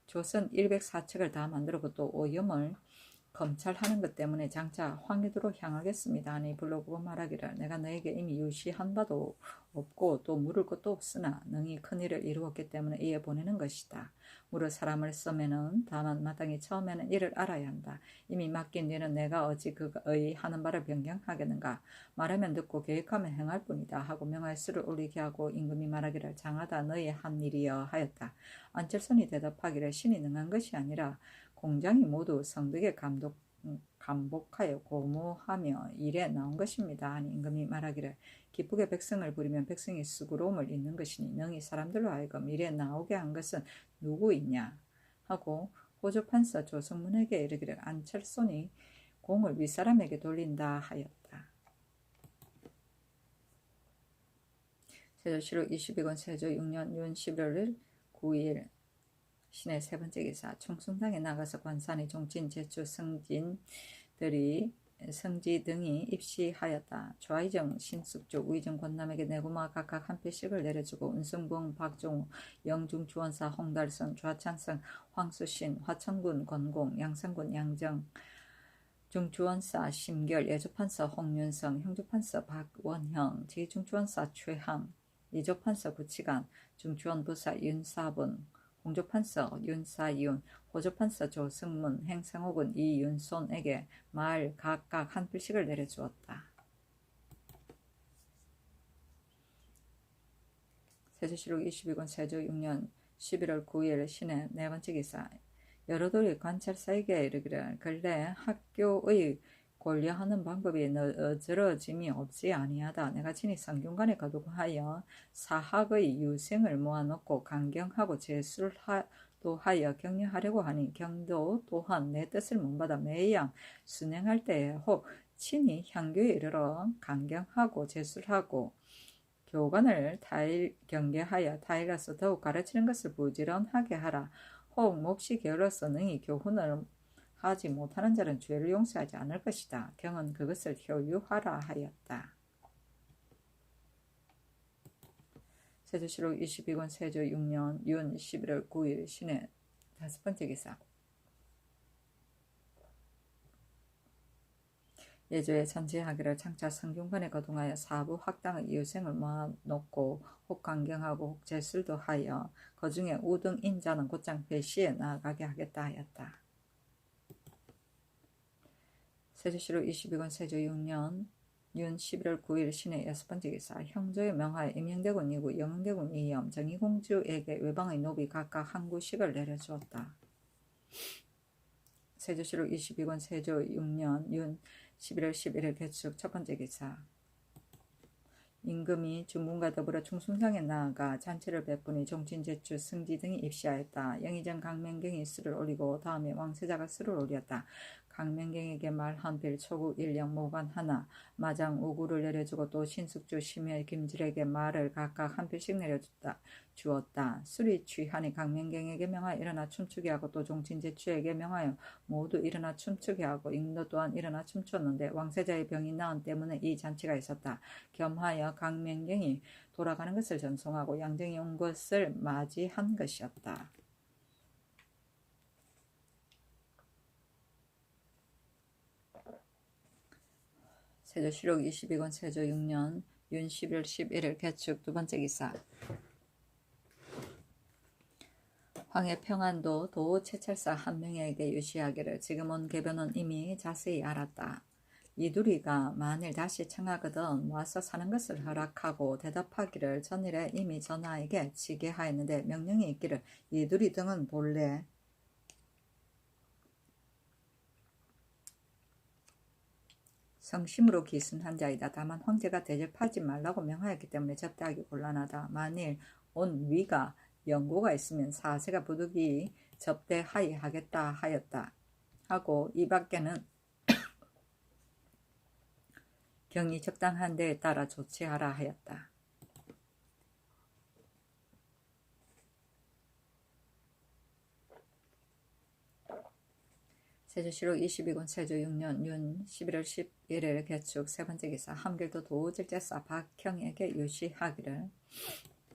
조선 104척을 다 만들고 또 오염을 검찰하는 것 때문에 장차 황해도로 향하겠습니다 하니 불러보고 말하기를 내가 너에게 이미 유시한 바도 없고 또 물을 것도 없으나 능히 큰일을 이루었기 때문에 이에 보내는 것이다. 물을 사람을 쓰면은 다만 마땅히 처음에는 이를 알아야 한다. 이미 맡긴 뒤는 내가 어찌 그의 하는 바를 변경하겠는가. 말하면 듣고 계획하면 행할 뿐이다 하고 명하여 수를 올리게 하고 임금이 말하기를 장하다 너의 한 일이여 하였다. 안철선이 대답하기를 신이 능한 것이 아니라 공장이 모두 성덕에 감복하여 고무하며 일에 나온 것입니다 하니 임금이 말하기를 기쁘게 백성을 부리면 백성이 수고로움을 잊는 것이니 능히 사람들로 하여금 일에 나오게 한 것은 누구이냐 하고 호조판서 조성문에게 이르기를 안철손이 공을 윗사람에게 돌린다 하였다. 세조실록 22권 세조 6년 윤 11월 9일 신의 세 번째 기사. 충승당에 나가서 관산의 종친 제추 성진들이 성지 등이 입시하였다. 좌의정 신숙주 우의정 권남에게 내구마 각각 한 표씩을 내려주고 은승봉 박종우 영중주원사 홍달선 좌찬성 황수신 화천군 권공 양산군 양정 중주원사 심결 예조판서 홍윤성 형조판서 박원형 제중주원사 최항 예조판서 구치관 중주원부사 윤사분 공조판서 윤사이윤, 호조판서 조승문, 행상옥은 이윤손에게 말 각각 한 필씩을 내려주었다. 세조실록 22권 세조 6년 11월 9일 신의 네 번째 기사. 여러돌이 관찰사에게 이르기를 근래 학교의 권려하는 방법이 어지러짐이 없지 아니하다. 내가 친히 성균관에 가두고 하여 사학의 유생을 모아놓고 강경하고 제술도 하여 격려하려고 하니 경도 또한 내 뜻을 못받아 매양 순행할 때에 혹 친히 향교에 이르러 강경하고 제술하고 교관을 경계하여 타일러서 더욱 가르치는 것을 부지런하게 하라. 혹 몹시 게을러서 능히 교훈을 하지 못하는 자는 죄를 용서하지 않을 것이다. 경은 그것을 효유하라 하였다. 세조실록 22권 세조 6년 윤 11월 9일 신의 다섯 번째 기사. 예조에 전제하기를 장차 성균관에 거동하여 사부 학당의 이웃생을 모아놓고 혹 강경하고 혹 제술도 하여 그중에 우등인 자는 곧장 회시에 나아가게 하겠다 하였다. 세조실록 22권 세조 6년 윤 11월 9일 신의 6번째 기사. 형조의 명하에 임영대군 이구 영흥대군 이염 정의공주에게 외방의 노비 각각 한 구씩을 내려주었다. 세조실록 22권 세조 6년 윤 11월 11일 개축 첫번째 기사. 임금이 중군과 더불어 충순상에 나아가 잔치를 베푸니 종친제추 승지 등이 입시하였다. 영의정 강명경이 술을 올리고 다음에 왕세자가 술을 올렸다. 강명경에게 말 한 필, 초국 일령, 모관 하나, 마장 우구를 내려주고 또 신숙주, 심혈, 김질에게 말을 각각 한 필씩 주었다. 술이 취하니 강명경에게 명하여 일어나 춤추게 하고 또 종친제추에게 명하여 모두 일어나 춤추게 하고 임도 또한 일어나 춤췄는데 왕세자의 병이 나은 때문에 이 잔치가 있었다. 겸하여 강명경이 돌아가는 것을 전송하고 양정이 온 것을 맞이한 것이었다. 세조실록 22권 세조 6년 윤 11월 11일 개축 두번째 기사. 황해 평안도 도 채찰사 한 명에게 유시하기를 지금 온 개변은 이미 자세히 알았다. 이두리가 만일 다시 청하거든 와서 사는 것을 허락하고 대답하기를 전일에 이미 전하에게 지게 하였는데 명령이 있기를 이두리 등은 본래 성심으로 기순한 자이다. 다만 황제가 대접하지 말라고 명하였기 때문에 접대하기 곤란하다. 만일 온 위가 연고가 있으면 사세가 부득이 접대하이 하겠다 하였다. 하고 이 밖에는 경이 적당한 데에 따라 조치하라 하였다. 세조실록 22권 세조 6년 윤 11월 11일 개축 세번째 기사. 함길도 도질제사 박형에게 유시하기를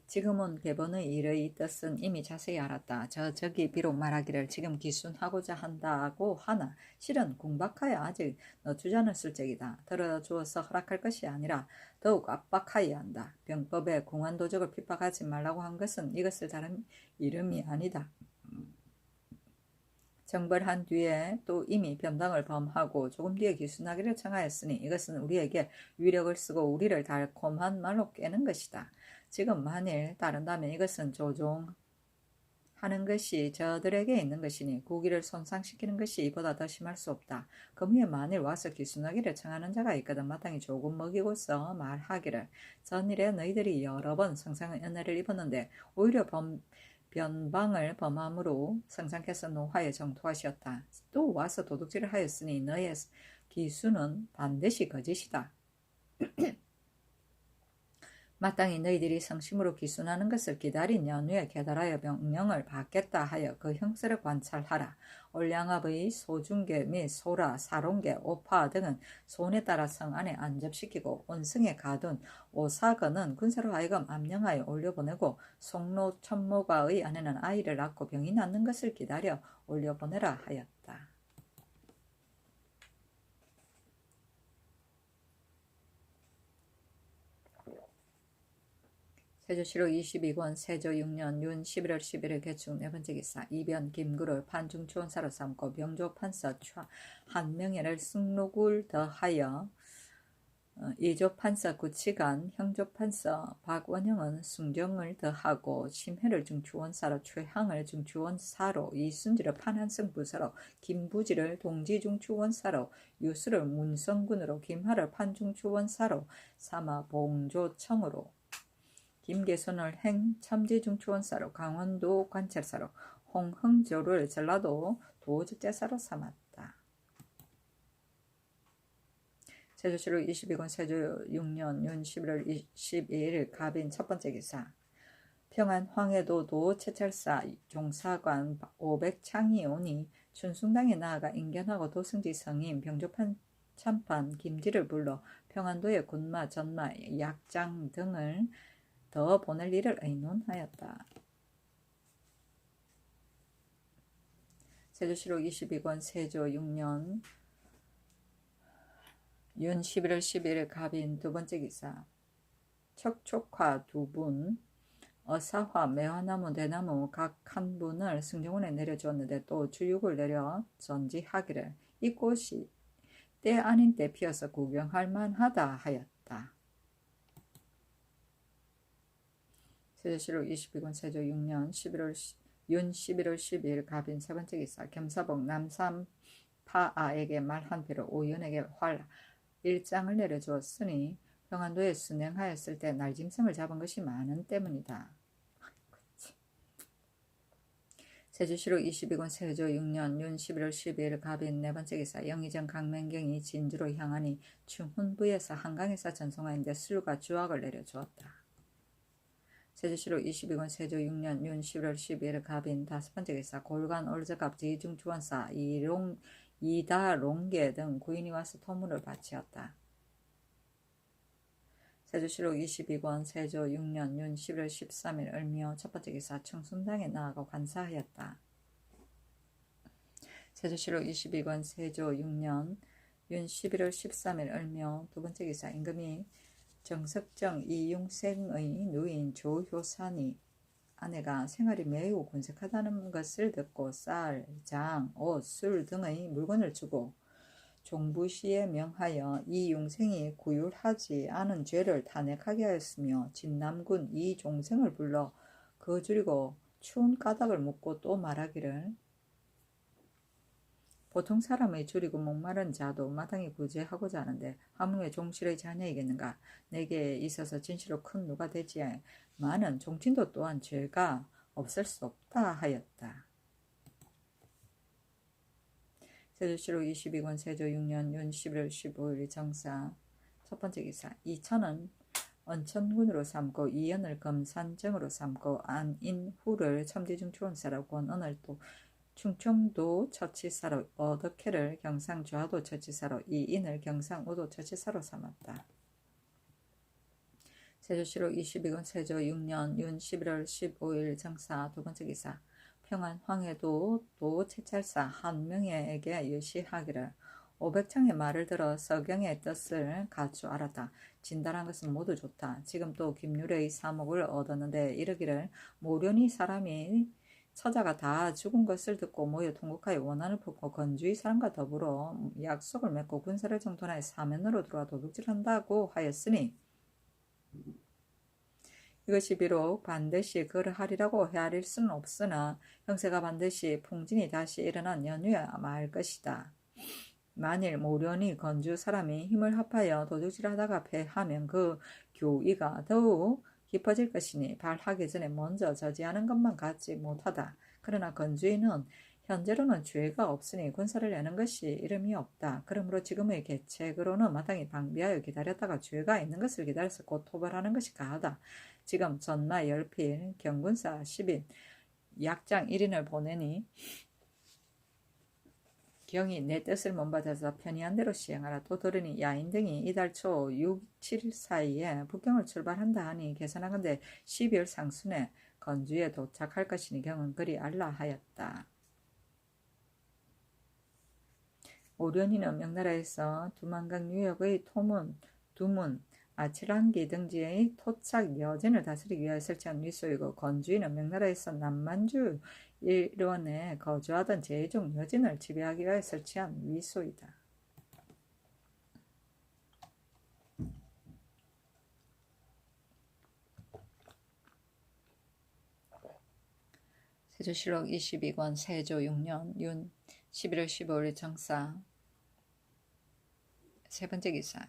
지금은 개본의 일의 뜻은 이미 자세히 알았다. 저기 비록 말하기를 지금 기순하고자 한다고 하나 실은 궁박하여 아직 넣어주지 않았을 적이다. 들어주어서 허락할 것이 아니라 더욱 압박하여야 한다. 병법에 공안도적을 핍박하지 말라고 한 것은 이것을 다른 이름이 아니다. 정벌한 뒤에 또 이미 변방을 범하고 조금 뒤에 기순하기를 청하였으니 이것은 우리에게 위력을 쓰고 우리를 달콤한 말로 깨는 것이다. 지금 만일 따른다면 이것은 조종하는 것이 저들에게 있는 것이니 국위를 손상시키는 것이 이보다 더 심할 수 없다. 금위에 만일 와서 기순하기를 청하는 자가 있거든 마땅히 조금 먹이고서 말하기를 전일에 너희들이 여러 번 성상의 은혜를 입었는데 오히려 변방을 범함으로 성상께서 노화에 정토하셨다. 또 와서 도둑질을 하였으니 너의 기수는 반드시 거짓이다. 마땅히 너희들이 성심으로 기순하는 것을 기다린 연후에 계달하여 명령을 받겠다 하여 그 형세를 관찰하라. 올량압의 소중계 및 소라, 사롱계, 오파 등은 손에 따라 성 안에 안접시키고 온성에 가둔 오사건은 군사로 하여금 암령하여 올려보내고 송로 천모가의 아내는 아이를 낳고 병이 낫는 것을 기다려 올려보내라 하였다. 세조실록 22권 세조 6년 윤 11월 11일 개축 네번째 기사. 이변 김구를 판중추원사로 삼고 병조판서 한명예를 승록을 더하여 이조판서 구치관 형조판서 박원영은 숭정을 더하고 심혜를 중추원사로 최항을 중추원사로 이순지를 판한성 부사로 김부지를 동지중추원사로 유수를 문성군으로 김하를 판중추원사로 삼아 봉조청으로 김계손을 행첨지중추원사로 강원도 관찰사로 홍흥조를 전라도 도적제사로 삼았다. 세조실록 22권 세조 6년 윤 11월 22일 갑인 첫번째 기사. 평안 황해도 도 채찰사 종사관 500창이오니 춘숭당에 나아가 인견하고 도승지 성임 병조판 참판 김지를 불러 평안도의 군마 전마 약장 등을 더 보낼 일을 의논하였다. 세조실록 22권 세조 6년 윤 11월 11일 갑인 두번째 기사. 척촉화 2분, 어사화, 매화나무, 대나무 각 한 분을 승정원에 내려주었는데 또 주육을 내려 전지하기를 이 꽃이 때 아닌 때 피어서 구경할 만하다 하였다. 세조실록 22권 세조 6년 11월 10일 갑인 세 번째 기사 겸사복 남삼파아에게 말 한 피로 오연에게 활 1장을 내려주었으니 평안도에 순행하였을 때 날짐승을 잡은 것이 많은 때문이다. 세조실록 22권 세조 6년 윤 11월 12일 갑인 네 번째 기사 영의정 강맹경이 진주로 향하니 충훈부에서 한강에서 전송하는데 술과 주악을 내려주었다. 세조실록 22권 세조 6년 윤 11월 12일 갑인 다섯 번째 기사 골간 올저갑 이중주원사 이다롱계 등 구인이 와서 토문을 바치었다. 세조실록 22권 세조 6년 윤 11월 13일 을묘 첫 번째 기사 청순당에 나아가 관사하였다. 세조실록 22권 세조 6년 윤 11월 13일 을묘 두 번째 기사 임금이 정석정 이융생의 누인 조효산이 아내가 생활이 매우 곤색하다는 것을 듣고 쌀, 장, 옷, 술 등의 물건을 주고 종부시에 명하여 이융생이 구휼하지 않은 죄를 탄핵하게 하였으며 진남군 이종생을 불러 거주리고 추운 까닭을 묻고 또 말하기를 보통 사람의 줄이고 목마른 자도 마땅히 구제하고자 하는데 하물며 종실의 자녀이겠는가. 내게 있어서 진실로 큰 누가 되지 많은 종친도 또한 죄가 없을 수 없다 하였다. 세조실록 22권 세조 6년 윤 11월 15일 정사 첫 번째 기사 이천은 언천군으로 삼고 이연을 검산정으로 삼고 안인후를 첨지중추원사로 권언을 또 충청도 처치사로 어덕회를 경상좌도 처치사로 이인을 경상우도 처치사로 삼았다. 세조실록 22권 세조 6년 윤 11월 15일 정사 두 번째 기사 평안 황해도 도 채찰사 한명예에게 여시하기를 500창의 말을 들어 서경의 뜻을 갖추 알았다. 진달한 것은 모두 좋다. 지금 또 김유래의 사목을 얻었는데 이르기를 모련이 사람이 처자가 다 죽은 것을 듣고 모여 통곡하여 원한을 품고 건주의 사람과 더불어 약속을 맺고 군사를 정돈하여 사면으로 들어와 도둑질한다고 하였으니 이것이 비록 반드시 그러하리라고 헤아릴 수는 없으나 형세가 반드시 풍진이 다시 일어난 연후에 말 것이다. 만일 모련이 건주 사람이 힘을 합하여 도둑질하다가 패하면 그 교의가 더욱 깊어질 것이니 발하기 전에 먼저 저지하는 것만 갖지 못하다. 그러나 건주인은 현재로는 죄가 없으니 군사를 내는 것이 이름이 없다. 그러므로 지금의 계책으로는 마땅히 방비하여 기다렸다가 죄가 있는 것을 기다려서 곧 토벌하는 것이 가하다. 지금 전마 10필, 경군사 10인, 약장 1인을 보내니 경이 내 뜻을 못받아서 편의한 대로 시행하라. 또 들으니 야인 등이 이달 초 6, 7일 사이에 북경을 출발한다 하니 계산하건대 12월 상순에 건주에 도착할 것이니 경은 그리 알라 하였다. 오련이는 명나라에서 두만강 유역의 토문, 두문, 아치랑기 등지의 토착 여진을 다스리기 위하여 설치한 위소이고 건주인은 명나라에서 남만주 일원에 거주하던 제종 여진을 지배하기 위하여 설치한 위소이다. 세조실록 22권 세조 6년 윤 11월 15일 정사 세 번째 기사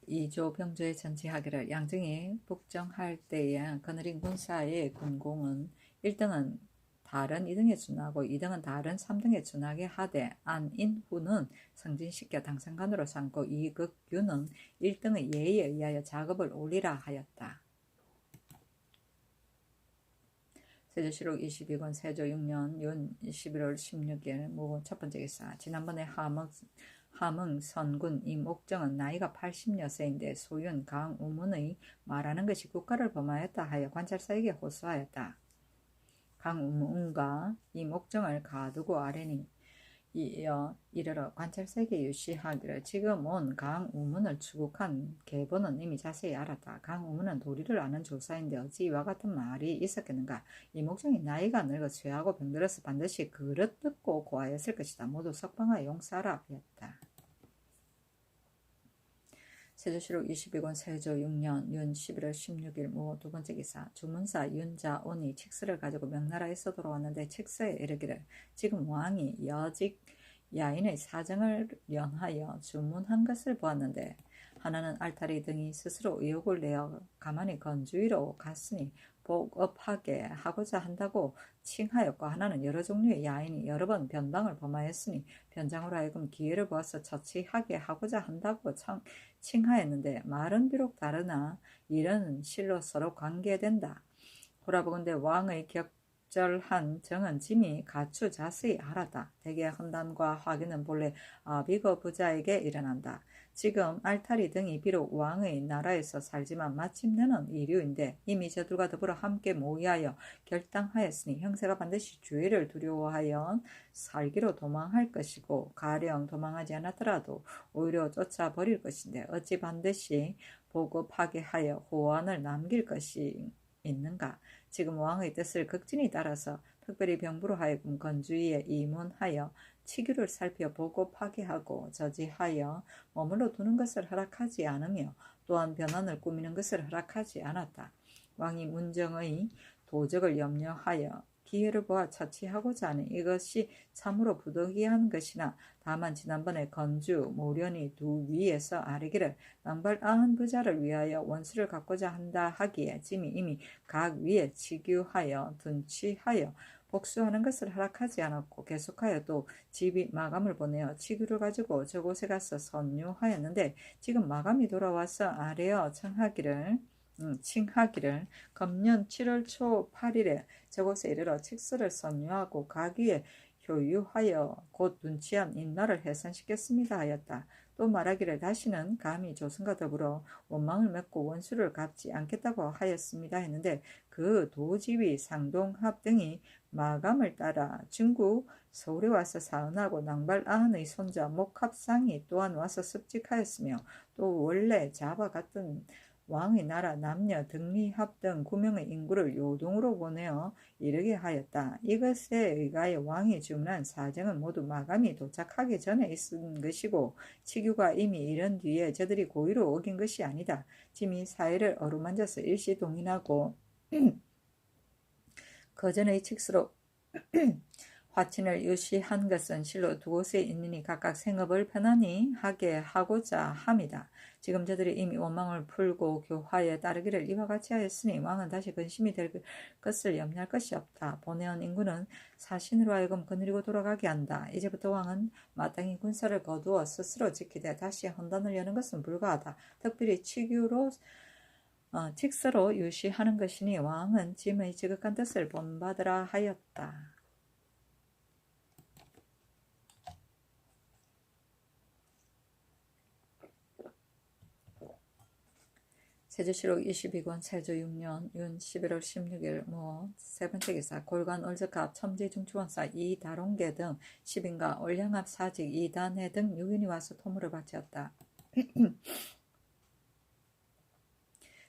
이조 병조에 전치하기를 양정이 북정할 때에 거느린 군사의 군공은 1등은 다른 2등에 준하고 2등은 다른 3등에 준하게 하되 안인후는 승진시켜 당상관으로 삼고 이극규는 1등의 예의에 의하여 작업을 올리라 하였다. 세조실록 22권 세조 6년 윤 11월 16일 무 첫 번째 기사 지난번에 함흥 선군 임옥정은 나이가 80여세인데 소윤 강우문의 말하는 것이 국가를 범하였다 하여 관찰사에게 호소하였다. 강우문과 임옥정을 가두고 아뢰니 이어 이르러 관찰세계 유시하기를 지금 온 강우문을 추국한 계보는 이미 자세히 알았다. 강우문은 도리를 아는 조사인데 어찌 이와 같은 말이 있었겠는가. 이목정이 나이가 늙어 쇠하고 병들어서 반드시 그릇 듣고 고하였을 것이다. 모두 석방하여 용서하라 하였다. 세조실록 22권 세조 6년 윤 11월 16일 무 두번째 기사 주문사 윤자온이 칙서를 가지고 명나라에서 돌아왔는데 칙서에 이르기를 지금 왕이 여직 야인의 사정을 연하여 주문한 것을 보았는데 하나는 알타리 등이 스스로 의혹을 내어 가만히 건주위로 갔으니 복업하게 하고자 한다고 칭하였고 하나는 여러 종류의 야인이 여러 번 변방을 범하였으니 변장으로 하여금 기회를 보아서 처치하게 하고자 한다고 칭하였는데 말은 비록 다르나 일은 실로 서로 관계된다. 호라보건대 왕의 적절한 정은 짐이 가추 자세히 알았다. 대개 헌담과 화기는 본래 아비거 부자에게 일어난다. 지금 알타리 등이 비록 왕의 나라에서 살지만 마침내는 이류인데 이미 저들과 더불어 함께 모의하여 결당하였으니 형세가 반드시 주의를 두려워하여 살기로 도망할 것이고 가령 도망하지 않았더라도 오히려 쫓아버릴 것인데 어찌 반드시 보급하게 하여 호환을 남길 것이 있는가. 지금 왕의 뜻을 극진히 따라서 특별히 병부로 하여금 건주위에 이문하여 치규를 살펴 보고 파괴하고 저지하여 머물러 두는 것을 허락하지 않으며 또한 변환을 꾸미는 것을 허락하지 않았다. 왕이 문정의 도적을 염려하여 기회를 보아 처치하고자 하니 이것이 참으로 부득이한 것이나 다만 지난번에 건주 모련이 두 위에서 아뢰기를 낭발아한 부자를 위하여 원수를 갚고자 한다 하기에 짐이 이미 각 위에 치규하여 둔치하여 복수하는 것을 허락하지 않았고 계속하여 또 집이 마감을 보내어 치규를 가지고 저곳에 가서 선유하였는데 지금 마감이 돌아와서 아뢰어 칭하기를 금년 7월 초 8일에 저곳에 이르러 칙서를 선유하고 가기에 효유하여 곧 눈치한 인나를 해산시켰습니다 하였다. 또 말하기를 다시는 감히 조선과 더불어 원망을 맺고 원수를 갚지 않겠다고 하였습니다 했는데 그 도지위 상동합 등이 마감을 따라 중국 서울에 와서 사은하고 낭발아한의 손자 목합상이 또한 와서 습직하였으며 또 원래 잡아갔던 왕의 나라 남녀 등리합 등 9명의 인구를 요동으로 보내어 이르게 하였다. 이것에 의하여 왕이 주문한 사정은 모두 마감이 도착하기 전에 있은 것이고 치규가 이미 이른 뒤에 저들이 고의로 어긴 것이 아니다. 짐이 사회를 어루만져서 일시 동인하고 거전의 칙수로 화친을 유시한 것은 실로 두 곳에 있느니 각각 생업을 편안히 하게 하고자 함이다. 지금 저들이 이미 원망을 풀고 교화에 따르기를 이와 같이 하였으니 왕은 다시 근심이 될 것을 염려할 것이 없다. 보내온 인구는 사신으로 하여금 거느리고 돌아가게 한다. 이제부터 왕은 마땅히 군사를 거두어 스스로 지키되 다시 헌단을 여는 것은 불가하다. 특별히 칙서로 유시하는 것이니 왕은 짐의 지극한 뜻을 본받으라 하였다. 세조실록 22권 세조 6년 윤 11월 16일 세번째 기사 골관 얼적합 첨지중추원사 이다롱계 등 10인가 올량합 사직 이단해 등 6인이 와서 토물을 바치었다.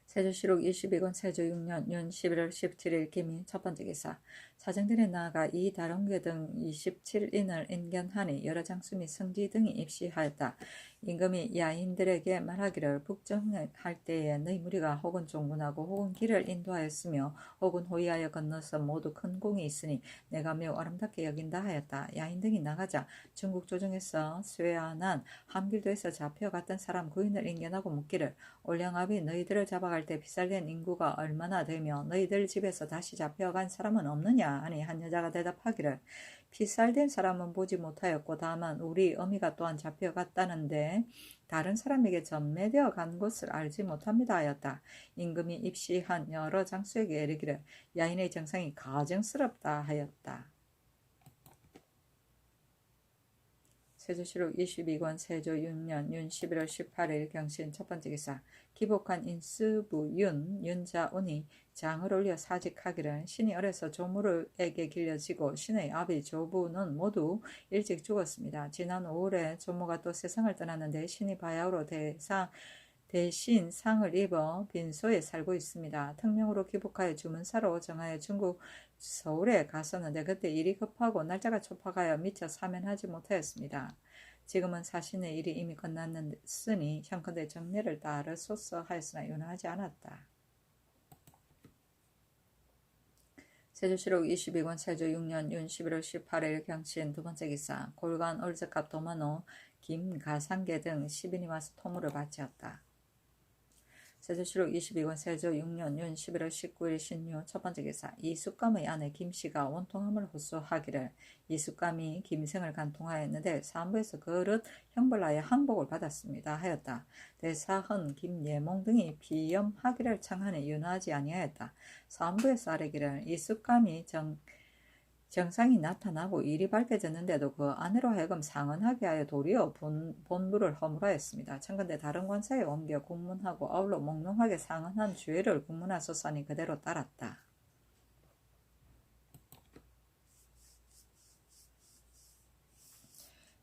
세조실록 22권 세조 6년 윤 11월 17일 기미 첫번째 기사 사정들에 나아가 이 다롱계 등 27인을 인견하니 여러 장수 및 성지 등이 입시하였다. 임금이 야인들에게 말하기를 북정할 때에 너희 무리가 혹은 종군하고 혹은 길을 인도하였으며 혹은 호위하여 건너서 모두 큰 공이 있으니 내가 매우 아름답게 여긴다 하였다. 야인 등이 나가자 중국 조정에서 쇠안한 함길도에서 잡혀갔던 사람 9인을 인견하고 묻기를 올량압이 너희들을 잡아갈 때 피살된 인구가 얼마나 되며 너희들 집에서 다시 잡혀간 사람은 없느냐 하니 한 여자가 대답하기를 피살된 사람은 보지 못하였고 다만 우리 어미가 또한 잡혀갔다는데 다른 사람에게 전매되어 간 것을 알지 못합니다 하였다. 임금이 입시한 여러 장수에게 이르기를 야인의 정상이 가증스럽다 하였다. 세조실록 22권 세조 6년 윤 11월 18일 경신 첫 번째 기사. 기복한 인수부 윤자운이 장을 올려 사직하기를 신이 어려서 조무에게 길려지고 신의 아비 조부는 모두 일찍 죽었습니다. 지난 5월에 조무가 또 세상을 떠났는데 신이 바야흐로 대신 상을 입어 빈소에 살고 있습니다. 특명으로 기복하여 주문사로 정하여 중국 서울에 갔었는데 그때 일이 급하고 날짜가 촉박하여 미처 사면하지 못하였습니다. 지금은 사신의 일이 이미 끝났으니 형컨대 정례를 따르소서 하였으나 윤하지 않았다. 세조실록 22권 세조 6년 윤 11월 18일 경신 두 번째 기사. 골간 올즈갑 도마노 김가상계 등 10인이 와서 토무를 바치었다. 세조실록 22권 세조 6년 윤 11월 19일 신유 첫 번째 기사. 이숙감의 아내 김씨가 원통함을 호소하기를 이숙감이 김생을 간통하였는데 사무에서 그릇 형벌하여 항복을 받았습니다 하였다. 대사헌 김예몽 등이 비염하기를 청하니 윤하지 아니하였다. 사무에서 아뢰기를 이숙감이 정상이 나타나고 일이 밝혀졌는데도 그 아내로 하여금 상언하게 하여 도리어 본부를 허물하였습니다. 청컨대 다른 관사에 옮겨 국문하고 아울러 몽롱하게 상언한 죄를 국문하소서니 그대로 따랐다.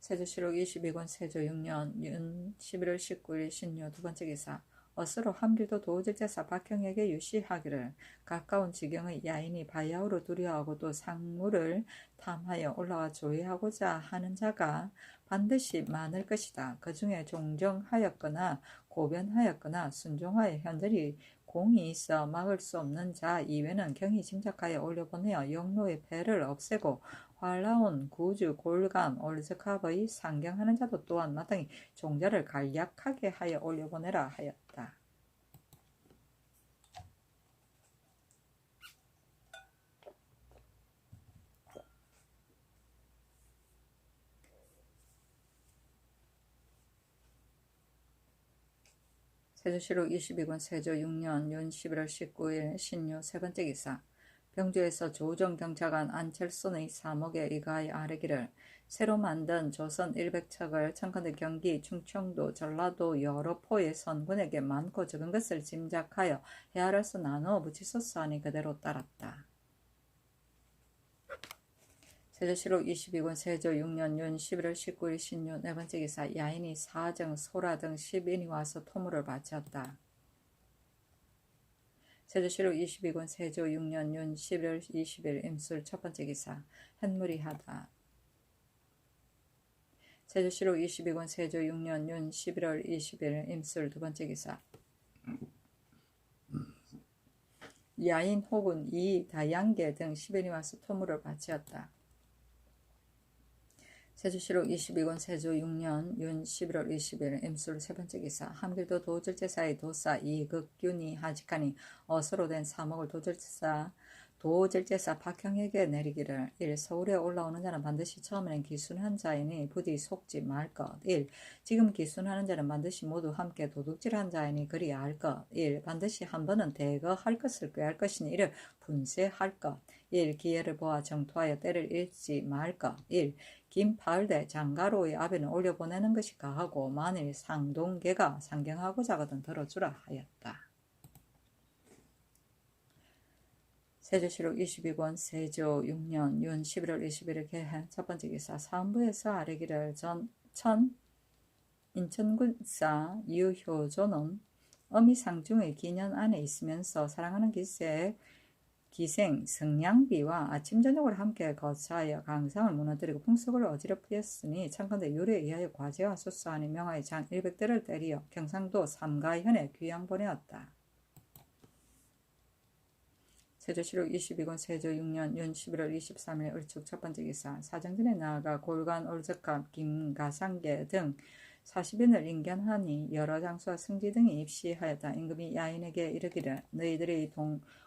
세조실록 22권 세조 6년 윤 11월 19일 신유 두 번째 기사. 어스로 함길도 도질제사 박형에게 유시하기를 가까운 지경의 야인이 바야흐로 두려워하고 또 상무를 탐하여 올라와 조회하고자 하는 자가 반드시 많을 것이다. 그 중에 종정하였거나 고변하였거나 순종하여 현들이 공이 있어 막을 수 없는 자 이외는 경히 짐작하여 올려보내어 영로의 배를 없애고 활라온 구주 골감 올즈캅의 상경하는 자도 또한 마땅히 종자를 간략하게 하여 올려보내라 하였다. 세조실록 22권 세조 6년 윤 11월 19일 신유 세 번째 기사. 병주에서 조정경찰관 안철순의 사목에 의거하여 아뢰기를 새로 만든 조선 100척을 청컨대 경기, 충청도, 전라도 여러 포의 선군에게 많고 적은 것을 짐작하여 헤아려서 나누어 붙이소서 하니 그대로 따랐다. 세조실록 22권 세조 6년 윤 11월 19일 신유 네 번째 기사. 야인이 사정, 소라 등 10인이 와서 토무를 바쳤다. 세조실록 22권 세조 6년 윤 11월 20일 임술 첫 번째 기사. 햇무리하다. 세조실록 22권 세조 6년 윤 11월 20일 임술 두 번째 기사. 야인 혹은 이 다양계 등 10인이 와서 토무를 바치었다. 세조실록 22권 세조 6년 윤 11월 20일 임술 세 번째 기사. 함길도 도질제사의 도사 이극균이 하직하니 어서로 된 사목을 도질제사 박형에게 내리기를 1. 서울에 올라오는 자는 반드시 처음에는 기순한 자이니 부디 속지 말 것. 1. 지금 기순하는 자는 반드시 모두 함께 도둑질한 자이니 그리 알 것. 1. 반드시 한 번은 대거할 것을 꾀할 것이니 이를 분쇄할 것. 1. 기회를 보아 정토하여 때를 잃지 말 것. 1. 김파을대 장가로의 아비는 올려보내는 것이 가하고 만일 상동계가 상경하고자 하거든 들어주라 하였다. 세조실록 22권 세조 6년 윤 11월 21일 개해 첫 번째 기사. 사헌부에서 아뢰기를 천 인천군사 유효조는 어미상중의 기년 안에 있으면서 사랑하는 기생 성냥비와 아침 저녁을 함께 거처하여 강상을 무너뜨리고 풍속을 어지럽혔으니 청컨대 율에 의하여 과제하소서 하니 명하여 장 100대를 때리어 경상도 삼가현에 귀양 보내었다. 세조실록 22권 세조 6년 윤 11월 23일 을축 첫 번째 기사. 사정전에 나아가 골간 올적갑 김가상계 등 40인을 인견하니 여러 장수와 승지 등이 입시하였다. 임금이 야인에게 이르기를 너희들의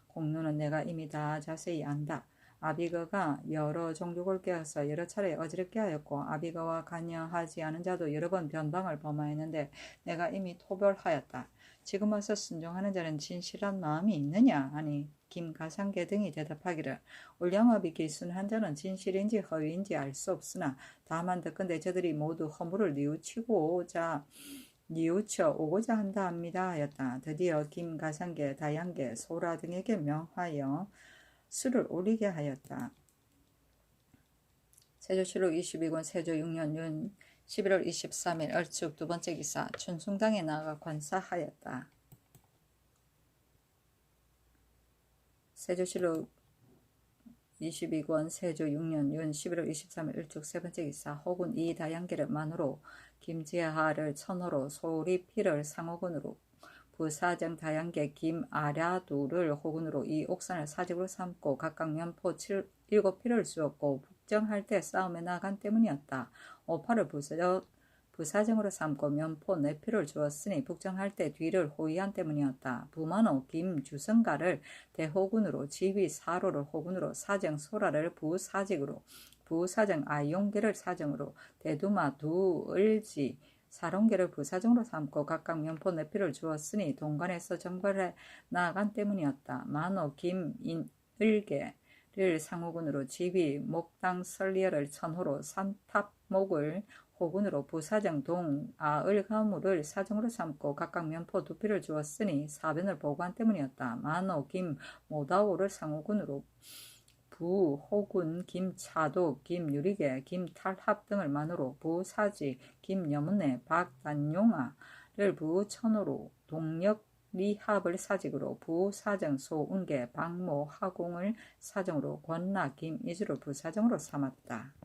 공로는 내가 이미 다 자세히 안다. 아비거가 여러 종족을 깨어서 여러 차례 어지럽게 하였고 아비거와 관여하지 않은 자도 여러 번 변방을 범하였는데 내가 이미 토벌하였다. 지금 와서 순종하는 자는 진실한 마음이 있느냐 하니 김가상계 등이 대답하기를 올영업이 기순한 자는 진실인지 허위인지 알 수 없으나 다만 듣건대 저들이 모두 허물을 뉘우쳐 오고자 한다 합니다 하였다. 드디어 김가상계, 다양계, 소라 등에게 명하여 수를 올리게 하였다. 세조실록 22권 세조 6년 윤 11월 23일 얼축 두 번째 기사 춘숭당에 나아가 관사하였다. 세조실록 22권 세조 6년 윤 11월 23일 일축 세 번째 기사 혹은 이 다양계를 만으로 김지하를 천호로 소리피를 상호군으로 부사정 다양계 김아랴두를 호군으로 이 옥산을 사직으로 삼고 각각 면포 7피를 주었고 북정할 때 싸움에 나간 때문이었다. 오파를 부사정으로 삼고 면포 4피를 주었으니 북정할 때 뒤를 호위한 때문이었다. 부만호 김주성가를 대호군으로 지휘 사로를 호군으로 사정 소라를 부사직으로 부사정 아용계를 사정으로 대두마 두을지 사롱계를 부사정으로 삼고 각각 면포 4피를 주었으니 동관에서 정벌해 나아간 때문이었다. 만호 김인을계를 상호군으로 지휘 목당 설리어를 천호로 산탑목을 호군으로 부사정 동아을가무를 사정으로 삼고 각각 면포 2피를 주었으니 사변을 보고한 때문이었다. 만호 김모다오를 상호군으로 부호군 김차도 김유리계 김탈합 등을 만으로 부사지 김여문내 박단용아를 부천호로 동력리합을 사직으로 부사정 소운계 박모 하공을 사정으로 권나 김이주를 부사정으로 삼았다.